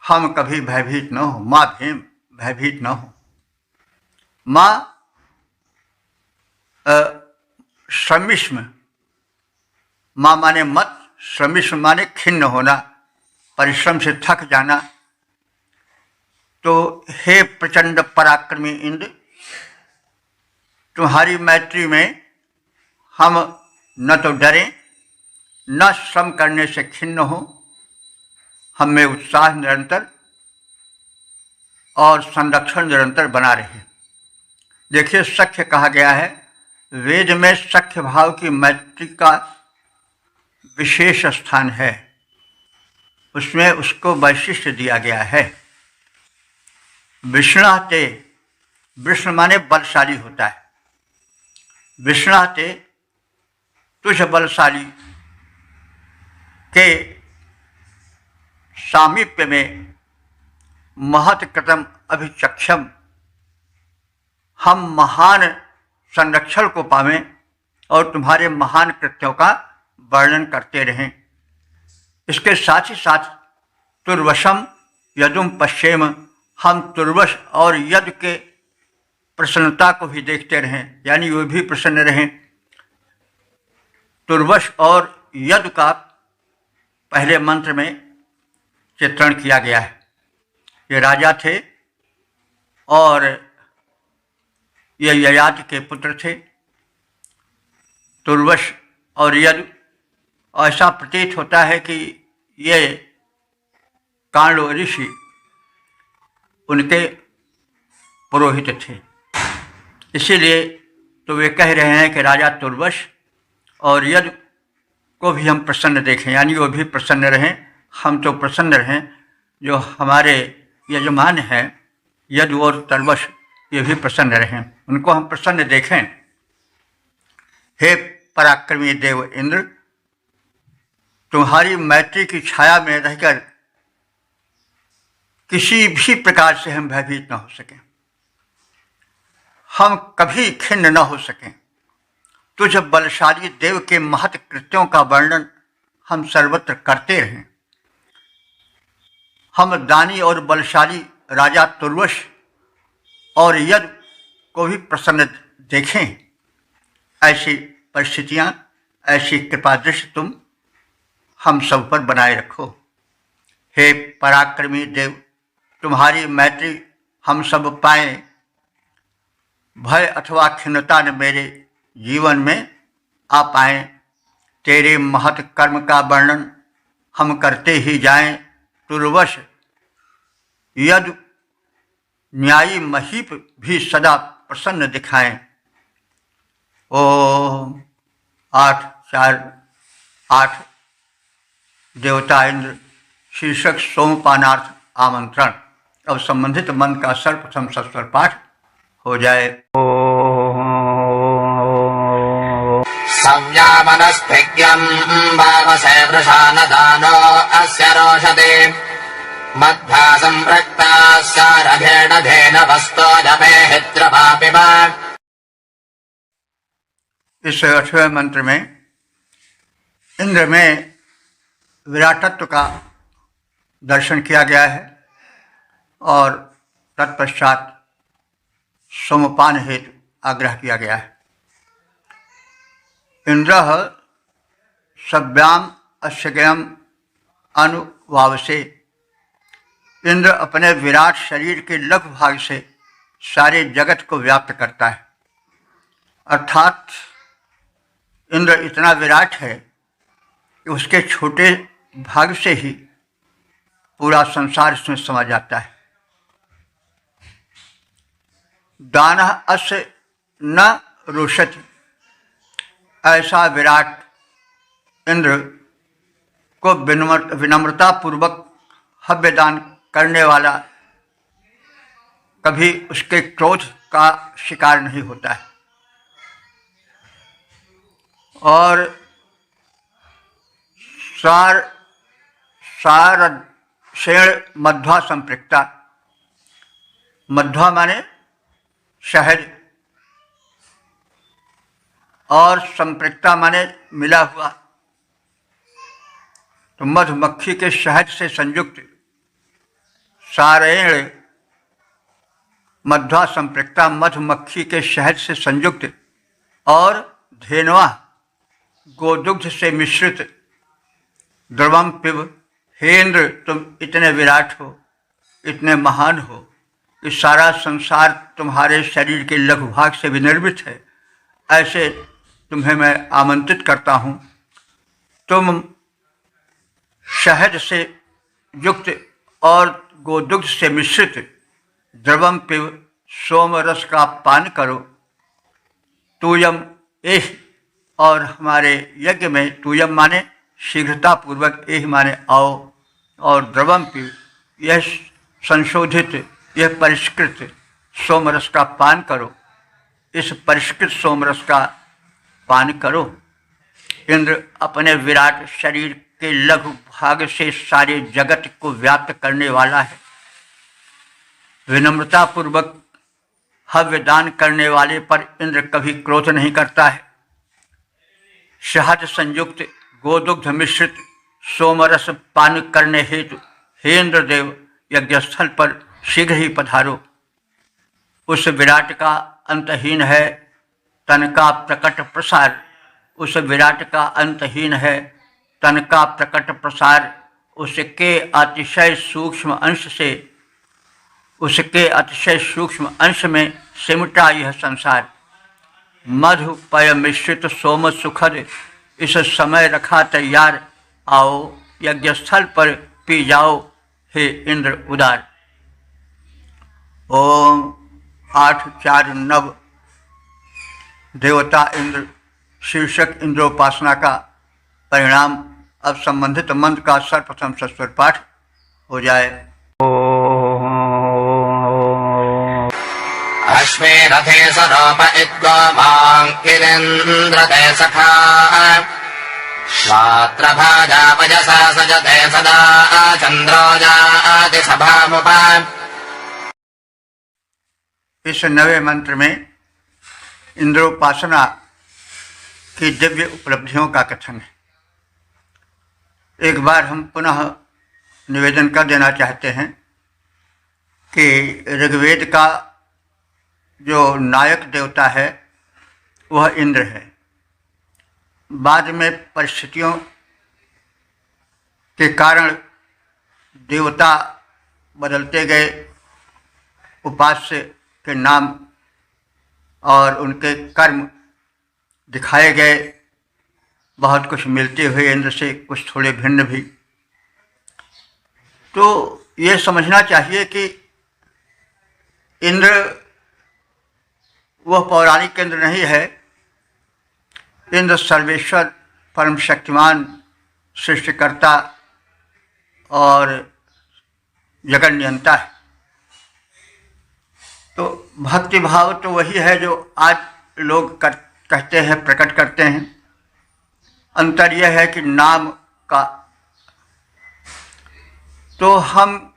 हम कभी भयभीत न हो। माँ भीम भयभीत न हो। माँ श्रमिष्म, मा माने मत, श्रमिष्म माने खिन्न होना, परिश्रम से थक जाना। तो हे प्रचंड पराक्रमी इंद्र, तुम्हारी मैत्री में हम न तो डरें न श्रम करने से खिन्न हो, हम में उत्साह निरंतर और संरक्षण निरंतर बना रहे। देखिए, सख्य कहा गया है, वेद में सख्य भाव की मैत्री का विशेष स्थान है, उसमें उसको वैशिष्ट दिया गया है। विष्णाते, विष्णु माने बलशाली होता है, विष्णाते तुझ बलशाली के सामीप्य में महत कृतम अभिचक्षम, हम महान संरक्षण को पावें और तुम्हारे महान कृत्यों का वर्णन करते रहें। इसके साथ ही साथ तुर्वशम यदुम पश्येम, हम तुर्वश और यद के प्रसन्नता को भी देखते रहें, यानी वे भी प्रसन्न रहें। तुर्वश और यद का पहले मंत्र में चित्रण किया गया है। ये राजा थे और ये ययाति के पुत्र थे, तुर्वश और यद। ऐसा प्रतीत होता है कि ये कांडो ऋषि उनके पुरोहित थे, इसीलिए तो वे कह रहे हैं कि राजा तुर्वश और यद को भी हम प्रसन्न देखें, यानी वो भी प्रसन्न रहें, हम तो प्रसन्न रहें। जो हमारे यजमान हैं यद और तुर्वश, ये भी प्रसन्न रहें, उनको हम प्रसन्न देखें। हे पराक्रमी देव इंद्र, तुम्हारी मैत्री की छाया में रहकर किसी भी प्रकार से हम भयभीत न हो सकें, हम कभी खिन्न न हो सकें। तुझ बलशाली देव के महत् कृत्यों का वर्णन हम सर्वत्र करते रहें। हम दानी और बलशाली राजा तुर्वश और यद को भी प्रसन्न देखें। ऐसी परिस्थितियां, ऐसी कृपा दृष्टि तुम हम सब पर बनाए रखो। हे पराक्रमी देव, तुम्हारी मैत्री हम सब पाएं, भय अथवा खिन्नता न मेरे जीवन में आ पाएं। तेरे महत् कर्म का वर्णन हम करते ही जाएं। तुर्वश यद न्यायी महीप भी सदा प्रसन्न दिखाएं। ओम 8 देवता इंद्र शीर्षक सोमपानार्थ आमंत्रण। अब संबंधित मंत्र का सर्वप्रथम सस्वर पाठ हो जाए। संयामनस्थिज्ञम् भावसे वृषानदानो अस्य रोषते मध्वा संपृक्ताः सारभेणधेन वस्तो जपे हित्रपापिव। इस 8वें मंत्र में इंद्र में विराटत्व का दर्शन किया गया है और तत्पश्चात सोमपान हेतु आग्रह किया गया है। इंद्र सभ्याम अश्यगयम अनुवावसे, इंद्र अपने विराट शरीर के लघु भाग से सारे जगत को व्याप्त करता है। अर्थात इंद्र इतना विराट है कि उसके छोटे भाग से ही पूरा संसार इसमें समा जाता है। दानः अस्य न रोषति, ऐसा विराट इंद्र को विनम्रता पूर्वक हव्यदान करने वाला कभी उसके क्रोध का शिकार नहीं होता है। और शेण मध्वा संपृक्ता, मध्वा माने शहद और संपृक्ता माने मिला हुआ। तो मधुमक्खी के शहद से संयुक्त सारेण मध्वा संपृक्ता, मधुमक्खी के शहद से संयुक्त और धेनवा गोदुग्ध से मिश्रित द्रवम पिब। हे इंद्र, तुम इतने विराट हो, इतने महान हो, इस सारा संसार तुम्हारे शरीर के लघु भाग से विनिर्मित है। ऐसे तुम्हें मैं आमंत्रित करता हूँ। तुम शहद से युक्त और गोदुग्ध से मिश्रित द्रवम पिब, सोम रस का पान करो। तूयम एह, और हमारे यज्ञ में तूयम माने शीघ्रता पूर्वक, एह माने आओ, और द्रवम पिब, यह संशोधित, यह परिष्कृत सोमरस का पान करो। इस परिष्कृत सोमरस का पान करो। इंद्र अपने विराट शरीर के लघु भाग से सारे जगत को व्याप्त करने वाला है। विनम्रता पूर्वक हव्य दान करने वाले पर इंद्र कभी क्रोध नहीं करता है। शहद संयुक्त गोदुग्ध मिश्रित सोमरस पान करने हेतु हे इंद्रदेव, यज्ञस्थल पर शीघ्र ही पधारो। उस विराट का अंतहीन है तन का प्रकट प्रसार, उस विराट का अंतहीन है तन का प्रकट प्रसार। उसके अतिशय सूक्ष्म अंश से, उसके अतिशय सूक्ष्म अंश में सिमटा यह संसार। मधु पय मिश्रित सोम सुखद, इस समय रखा तैयार, आओ यज्ञस्थल पर पी जाओ हे इंद्र उदार। ओम 849 देवता इंद्र शीर्षक इंद्रोपासना का परिणाम। अब संबंधित मंत्र का सर्वप्रथम सस्वर पाठ हो जाए। अश्वे रथे सरोप इद्गोमाङ्किरेन्द्र ते सखा श्वात्रभाजा वजसा सजते सदा चन्द्रो जाति सभामुपा। इस नवे मंत्र में इंद्रोपासना की दिव्य उपलब्धियों का कथन है। एक बार हम पुनः निवेदन कर देना चाहते हैं कि ऋग्वेद का जो नायक देवता है वह इंद्र है। बाद में परिस्थितियों के कारण देवता बदलते गए, उपास्य के नाम और उनके कर्म दिखाए गए, बहुत कुछ मिलते हुए इंद्र से, कुछ थोड़े भिन्न भी। तो ये समझना चाहिए कि इंद्र वह पौराणिक इंद्र नहीं है। इंद्र सर्वेश्वर, परम शक्तिमान, सृष्टिकर्ता और जगत नियंता है। तो भक्ति भाव तो वही है जो आज लोग कहते हैं, प्रकट करते हैं। अंतर यह है कि नाम का, तो हम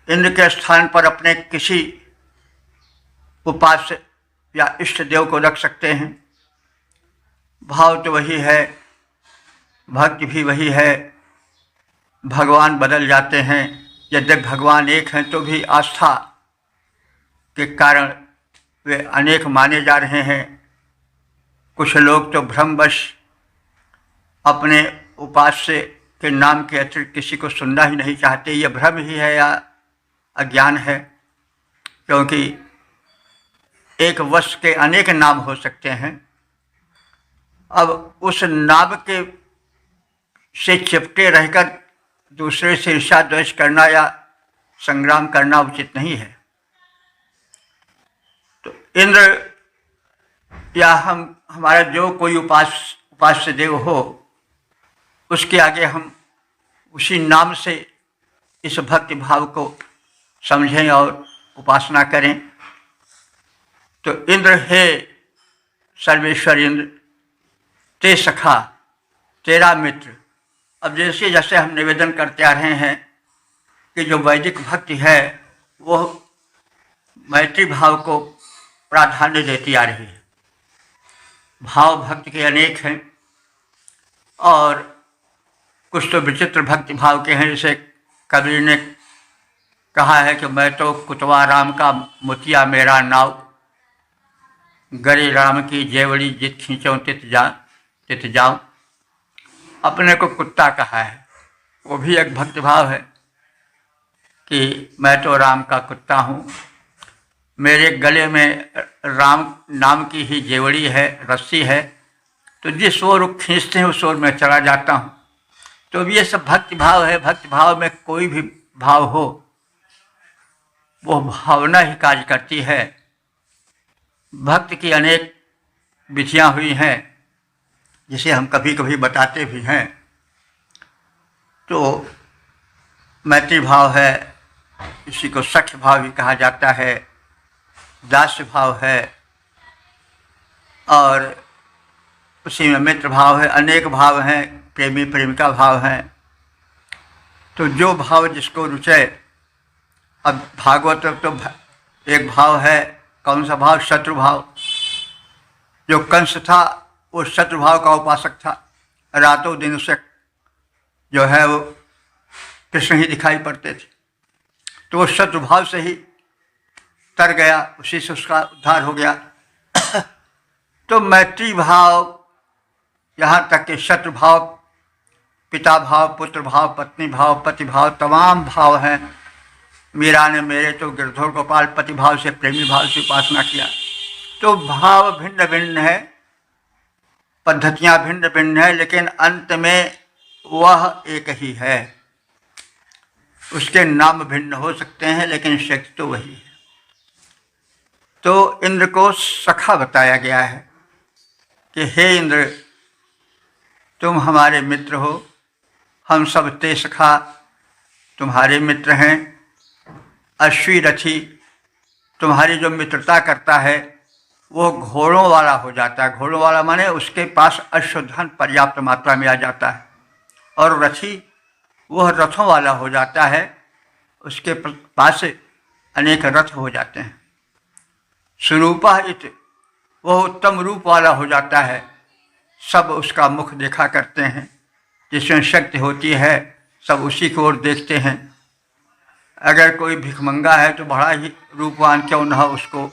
इंद्र के स्थान पर अपने किसी उपास्य या इष्ट देव को रख सकते हैं। भाव तो वही है, भक्ति भी वही है। भगवान बदल जाते हैं, यद्यपि भगवान एक हैं तो भी आस्था के कारण वे अनेक माने जा रहे हैं। कुछ लोग तो भ्रमवश अपने उपास्य के नाम के अतिरिक्त किसी को सुनना ही नहीं चाहते। यह भ्रम ही है या अज्ञान है, क्योंकि एक वस्तु के अनेक नाम हो सकते हैं। अब उस नाम के से चिपटे रहकर दूसरे से ईर्ष्या द्वेष करना या संग्राम करना उचित नहीं है। तो इंद्र या हमारा जो कोई उपास्य देव हो, उसके आगे हम उसी नाम से इस भक्ति भाव को समझें और उपासना करें। तो इंद्र हे सर्वेश्वर इंद्र, ते सखा, तेरा मित्र। अब जैसे जैसे हम निवेदन करते आ रहे हैं कि जो वैदिक भक्ति है वह मैत्री भाव को प्राधान्य देती आ रही है। भाव भक्ति के अनेक हैं और कुछ तो विचित्र भक्ति भाव के हैं। जैसे कबीर ने कहा है कि मैं तो कुतवा राम का मुतिया मेरा नाव। गरे राम की जेवड़ी जित खींचो तित जाऊं। अपने को कुत्ता कहा है, वो भी एक भक्तिभाव है कि मैं तो राम का कुत्ता हूँ, मेरे गले में राम नाम की ही जेवड़ी है, रस्सी है, तो जिस ओर खींचते हैं उस ओर मैं चला जाता हूँ। तो ये सब भक्तिभाव है। भक्तिभाव में कोई भी भाव हो, वो भावना ही कार्य करती है। भक्त की अनेक विधियाँ हुई हैं, जिसे हम कभी कभी बताते भी हैं। तो मैत्री भाव है, इसी को सख्य भाव भी कहा जाता है, दास्य भाव है, और उसी में मित्र भाव है। अनेक भाव हैं, प्रेमी प्रेमिका भाव हैं। तो जो भाव जिसको रुचे। अब भागवत तो एक भाव है, कौन सा भाव? शत्रु भाव। जो कंस था वो शत्रु भाव का उपासक था, रातों दिन उसे जो है वो कृष्ण ही दिखाई पड़ते थे, तो वो शत्रु भाव से ही तर गया, उसी से उसका उद्धार हो गया। तो मैत्री भाव, यहाँ तक कि शत्रु भाव, पिता भाव, पुत्र भाव, पत्नी भाव, पति भाव, तमाम भाव हैं। मीरा ने मेरे तो गिरधर गोपाल पति भाव से, प्रेमी भाव से उपासना किया। तो भाव भिन्न भिन्न है, पद्धतियाँ भिन्न भिन्न है, लेकिन अंत में वह एक ही है। उसके नाम भिन्न हो सकते हैं, लेकिन शक्ति तो वही है। तो इंद्र को सखा बताया गया है कि हे इंद्र, तुम हमारे मित्र हो, हम सब ते सखा तुम्हारे मित्र हैं। अश्वी रथी, तुम्हारी जो मित्रता करता है वो घोड़ों वाला हो जाता है। घोड़ों वाला माने उसके पास अश्वधन पर्याप्त मात्रा में आ जाता है। और रथी वह रथों वाला हो जाता है, उसके पास अनेक रथ हो जाते हैं। स्वरूपा इत, वह उत्तम रूप वाला हो जाता है, सब उसका मुख देखा करते हैं। जिसमें शक्ति होती है सब उसी की ओर देखते हैं। अगर कोई भिखमंगा है तो बड़ा ही रूपवान क्यों न हो, उसको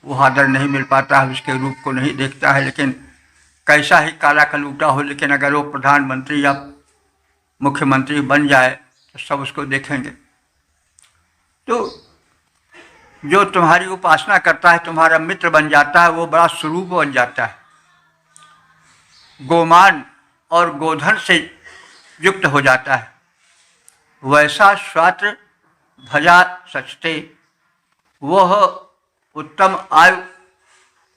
वो आदर नहीं मिल पाता है, उसके रूप को नहीं देखता है। लेकिन कैसा ही काला कलूटा हो, लेकिन अगर वो प्रधानमंत्री या मुख्यमंत्री बन जाए तो सब उसको देखेंगे। तो जो तुम्हारी उपासना करता है, तुम्हारा मित्र बन जाता है, वो बड़ा स्वरूप बन जाता है, गोमान और गोधन से युक्त हो जाता है। वैसा स्वात्र भजा सचते, वह उत्तम आयु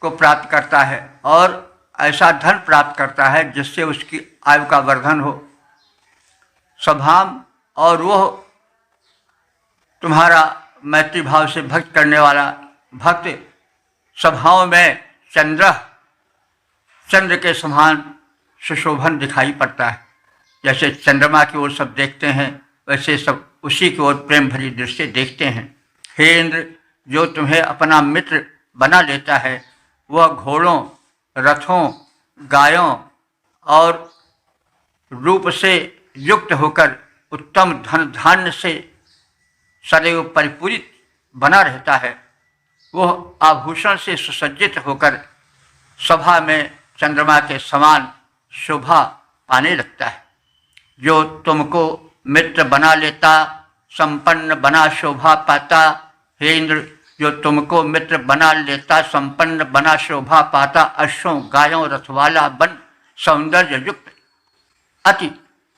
को प्राप्त करता है और ऐसा धन प्राप्त करता है जिससे उसकी आयु का वर्धन हो। सभाम, और वह तुम्हारा मैत्री भाव से भक्त करने वाला भक्त सभाओं में चंद्र के समान सुशोभन दिखाई पड़ता है। जैसे चंद्रमा की ओर सब देखते हैं, वैसे सब उसी की ओर प्रेम भरी दृष्टि देखते हैं। हे इंद्र, जो तुम्हें अपना मित्र बना लेता है वह घोड़ों, रथों, गायों और रूप से युक्त होकर उत्तम धन धान्य से सदैव परिपूरित बना रहता है। वह आभूषण से सुसज्जित होकर सभा में चंद्रमा के समान शोभा पाने लगता है। जो तुमको मित्र बना लेता, संपन्न बना शोभा पाता। हे इंद्र, जो तुमको मित्र बना लेता, संपन्न बना शोभा पाता, अश्वों, गायों, रथवाला बन सौंदर्य युक्त अति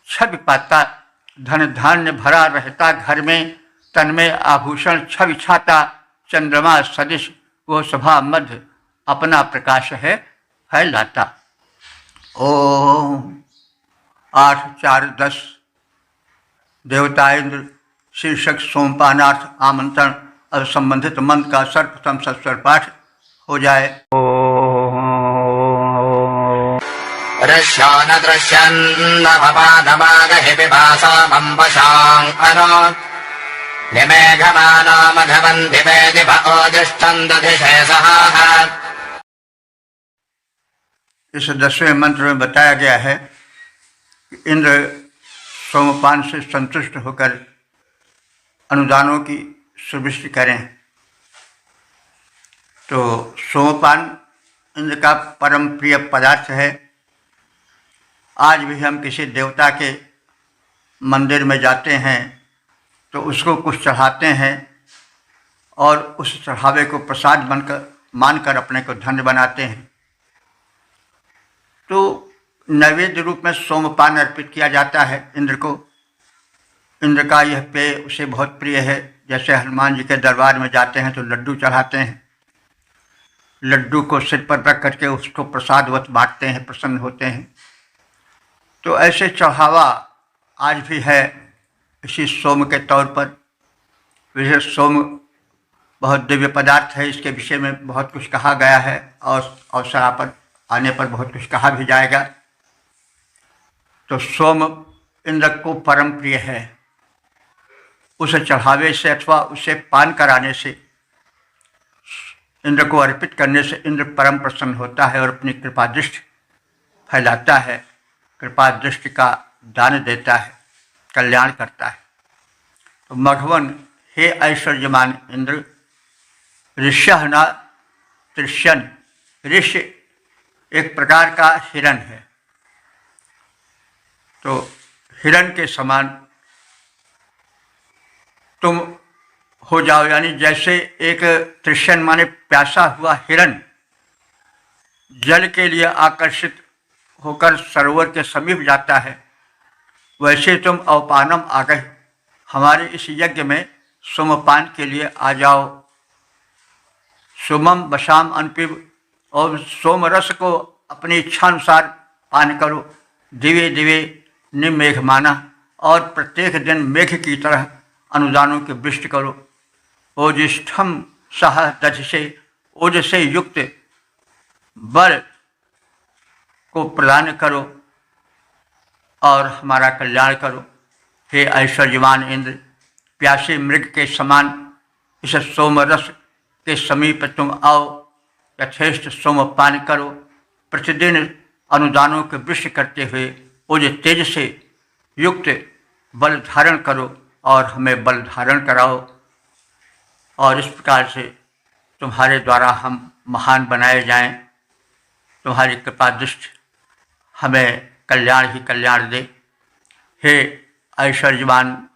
छवि पाता, धन धान्य भरा रहता घर में, तन में आभूषण छवि छाता, चंद्रमा सदिश वो सभा मध्य अपना प्रकाश है फैलाता। ओम 8-4-10 देवता इंद्र शीर्षक सोमपानार्थ आमंत्रण। अब संबंधित मंत्र का सर्वप्रथम सस्वर पाठ हो जाए। दृश्यो न दृश्यन्न भवादमागहि पिपासा मम्बशां अनो निमेघमानो मघवन्ति वेदि भोदिष्ठं दधिषे सहाः। इस 10वें मंत्र में बताया गया है कि इंद्र सोमपान से संतुष्ट होकर अनुदानों की सुवृष्टि करें। तो सोमपान इंद्र का परम प्रिय पदार्थ है। आज भी हम किसी देवता के मंदिर में जाते हैं तो उसको कुछ चढ़ाते हैं और उस चढ़ावे को प्रसाद बनकर मानकर अपने को धन्य बनाते हैं। तो नैवेद्य रूप में सोमपान अर्पित किया जाता है इंद्र को। इंद्र का यह पेय उसे बहुत प्रिय है। जैसे हनुमान जी के दरबार में जाते हैं तो लड्डू चढ़ाते हैं, लड्डू को सिर पर रख करके उसको प्रसादवत बांटते हैं, प्रसन्न होते हैं। तो ऐसे चढ़ावा आज भी है इसी सोम के तौर पर। विशेष सोम बहुत दिव्य पदार्थ है, इसके विषय में बहुत कुछ कहा गया है और अवसर पर आने पर बहुत कुछ कहा भी जाएगा। तो सोम इंद्र को परम प्रिय है। उस चढ़ावे से अथवा उसे पान कराने से, इंद्र को अर्पित करने से इंद्र परम प्रसन्न होता है और अपनी कृपा दृष्टि फैलाता है, कृपा दृष्टि का दान देता है, कल्याण करता है। तो मघवन, हे ऐश्वर्यमान इंद्र, ऋष्य न तृष्यन। ऋष्य एक प्रकार का हिरण है। तो हिरण के समान तुम हो जाओ, यानी जैसे एक तृष्यन माने प्यासा हुआ हिरण जल के लिए आकर्षित होकर सरोवर के समीप जाता है, वैसे तुम अवपानम आ गए, हमारे इस यज्ञ में सोमपान के लिए आ जाओ। सोमम बशाम अनपिब, और सोम रस को अपनी इच्छा अनुसार पान करो। दिवे दिवे निमेघ माना, और प्रत्येक दिन मेघ की तरह अनुदानों की वृष्टि करो। ओजिष्ठम सह दध से, ओज से युक्त बल को प्रदान करो और हमारा कल्याण करो। हे ऐश्वर्यवान इंद्र, प्यासे मृग के समान इस सोमरस के समीप तुम आओ, यथेष्ट सोमपान करो। प्रतिदिन अनुदानों की वृष्टि करते हुए ओज तेज से युक्त बल धारण करो और हमें बल धारण कराओ, और इस प्रकार से तुम्हारे द्वारा हम महान बनाए जाएं। तुम्हारी कृपा दृष्टि हमें कल्याण ही कल्याण दे। हे ऐश्वर्यवान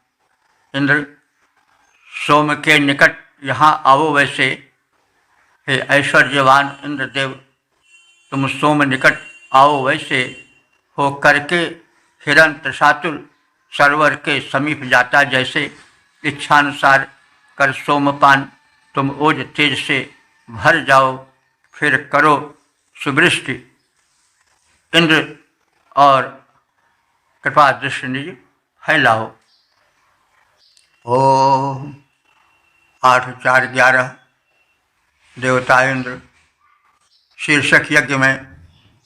इंद्र, सोम के निकट यहाँ आओ। वैसे हे ऐश्वर्यवान इंद्रदेव, तुम सोम निकट आओ, वैसे हो करके हिरण त्रसातुल सरोवर के समीप जाता, जैसे इच्छानुसार कर सोमपान तुम ओज तेज से भर जाओ। फिर करो सुवृष्टि इंद्र और कृपा दृष्टि निज फैलाओ। ओम 8 4 11 देवता इंद्र शीर्षक यज्ञ में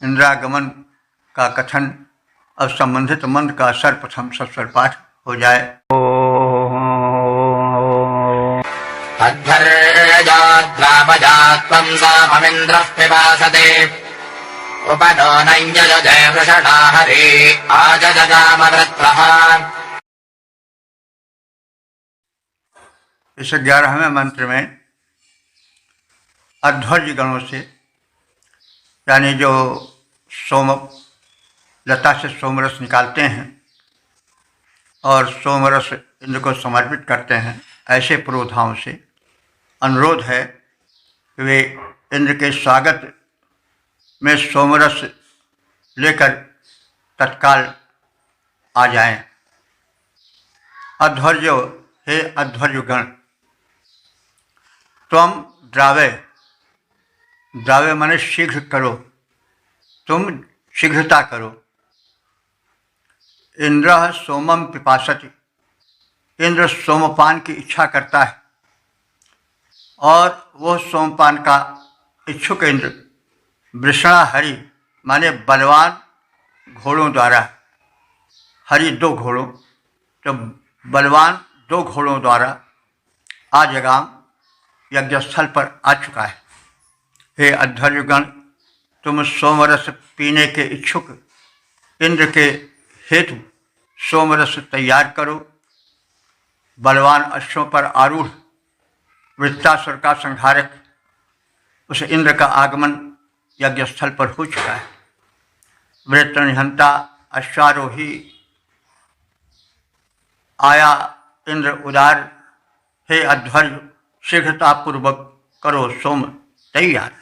इंद्रागमन का कथन। अब संबंधित मंत्र का सर्वप्रथम सस्वर पाठ हो जाए। अध्वर्याद्रामजात्वं साममिन्द्रः पिपासते उपनो नञ्जयते वृषणा हरे आजजगामवृत्रः। इस 11वें मंत्र में अध्वर्य गणों से, यानी जो सोम लता से सोमरस निकालते हैं और सोमरस इंद्र को समर्पित करते हैं, ऐसे पुरोधाओं से अनुरोध है कि वे इंद्र के स्वागत में सोमरस लेकर तत्काल आ जाएं। अध्वर्यो, हे अध्वर्युगण, तुम द्रावे, द्रावे माने शीघ्र करो, तुम शीघ्रता करो। इंद्र सोमम पिपासति, इंद्र सोमपान की इच्छा करता है और वह सोमपान का इच्छुक इंद्र वृषणा हरि माने बलवान घोड़ों द्वारा, हरि 2 घोड़ों, तो बलवान 2 घोड़ों द्वारा आजगाम यज्ञस्थल पर आ चुका है। हे अध्वर्युगण, तुम सोमरस पीने के इच्छुक इंद्र के हेतु सोमरस तैयार करो। बलवान अश्वों पर आरूढ़ वृत्तासुर का संहारक उस इंद्र का आगमन यज्ञ स्थल पर हो चुका है। वृत्रनिहंता अश्वारोही आया इंद्र उदार, हे अध्वर्य शीघ्रतापूर्वक करो सोम तैयार।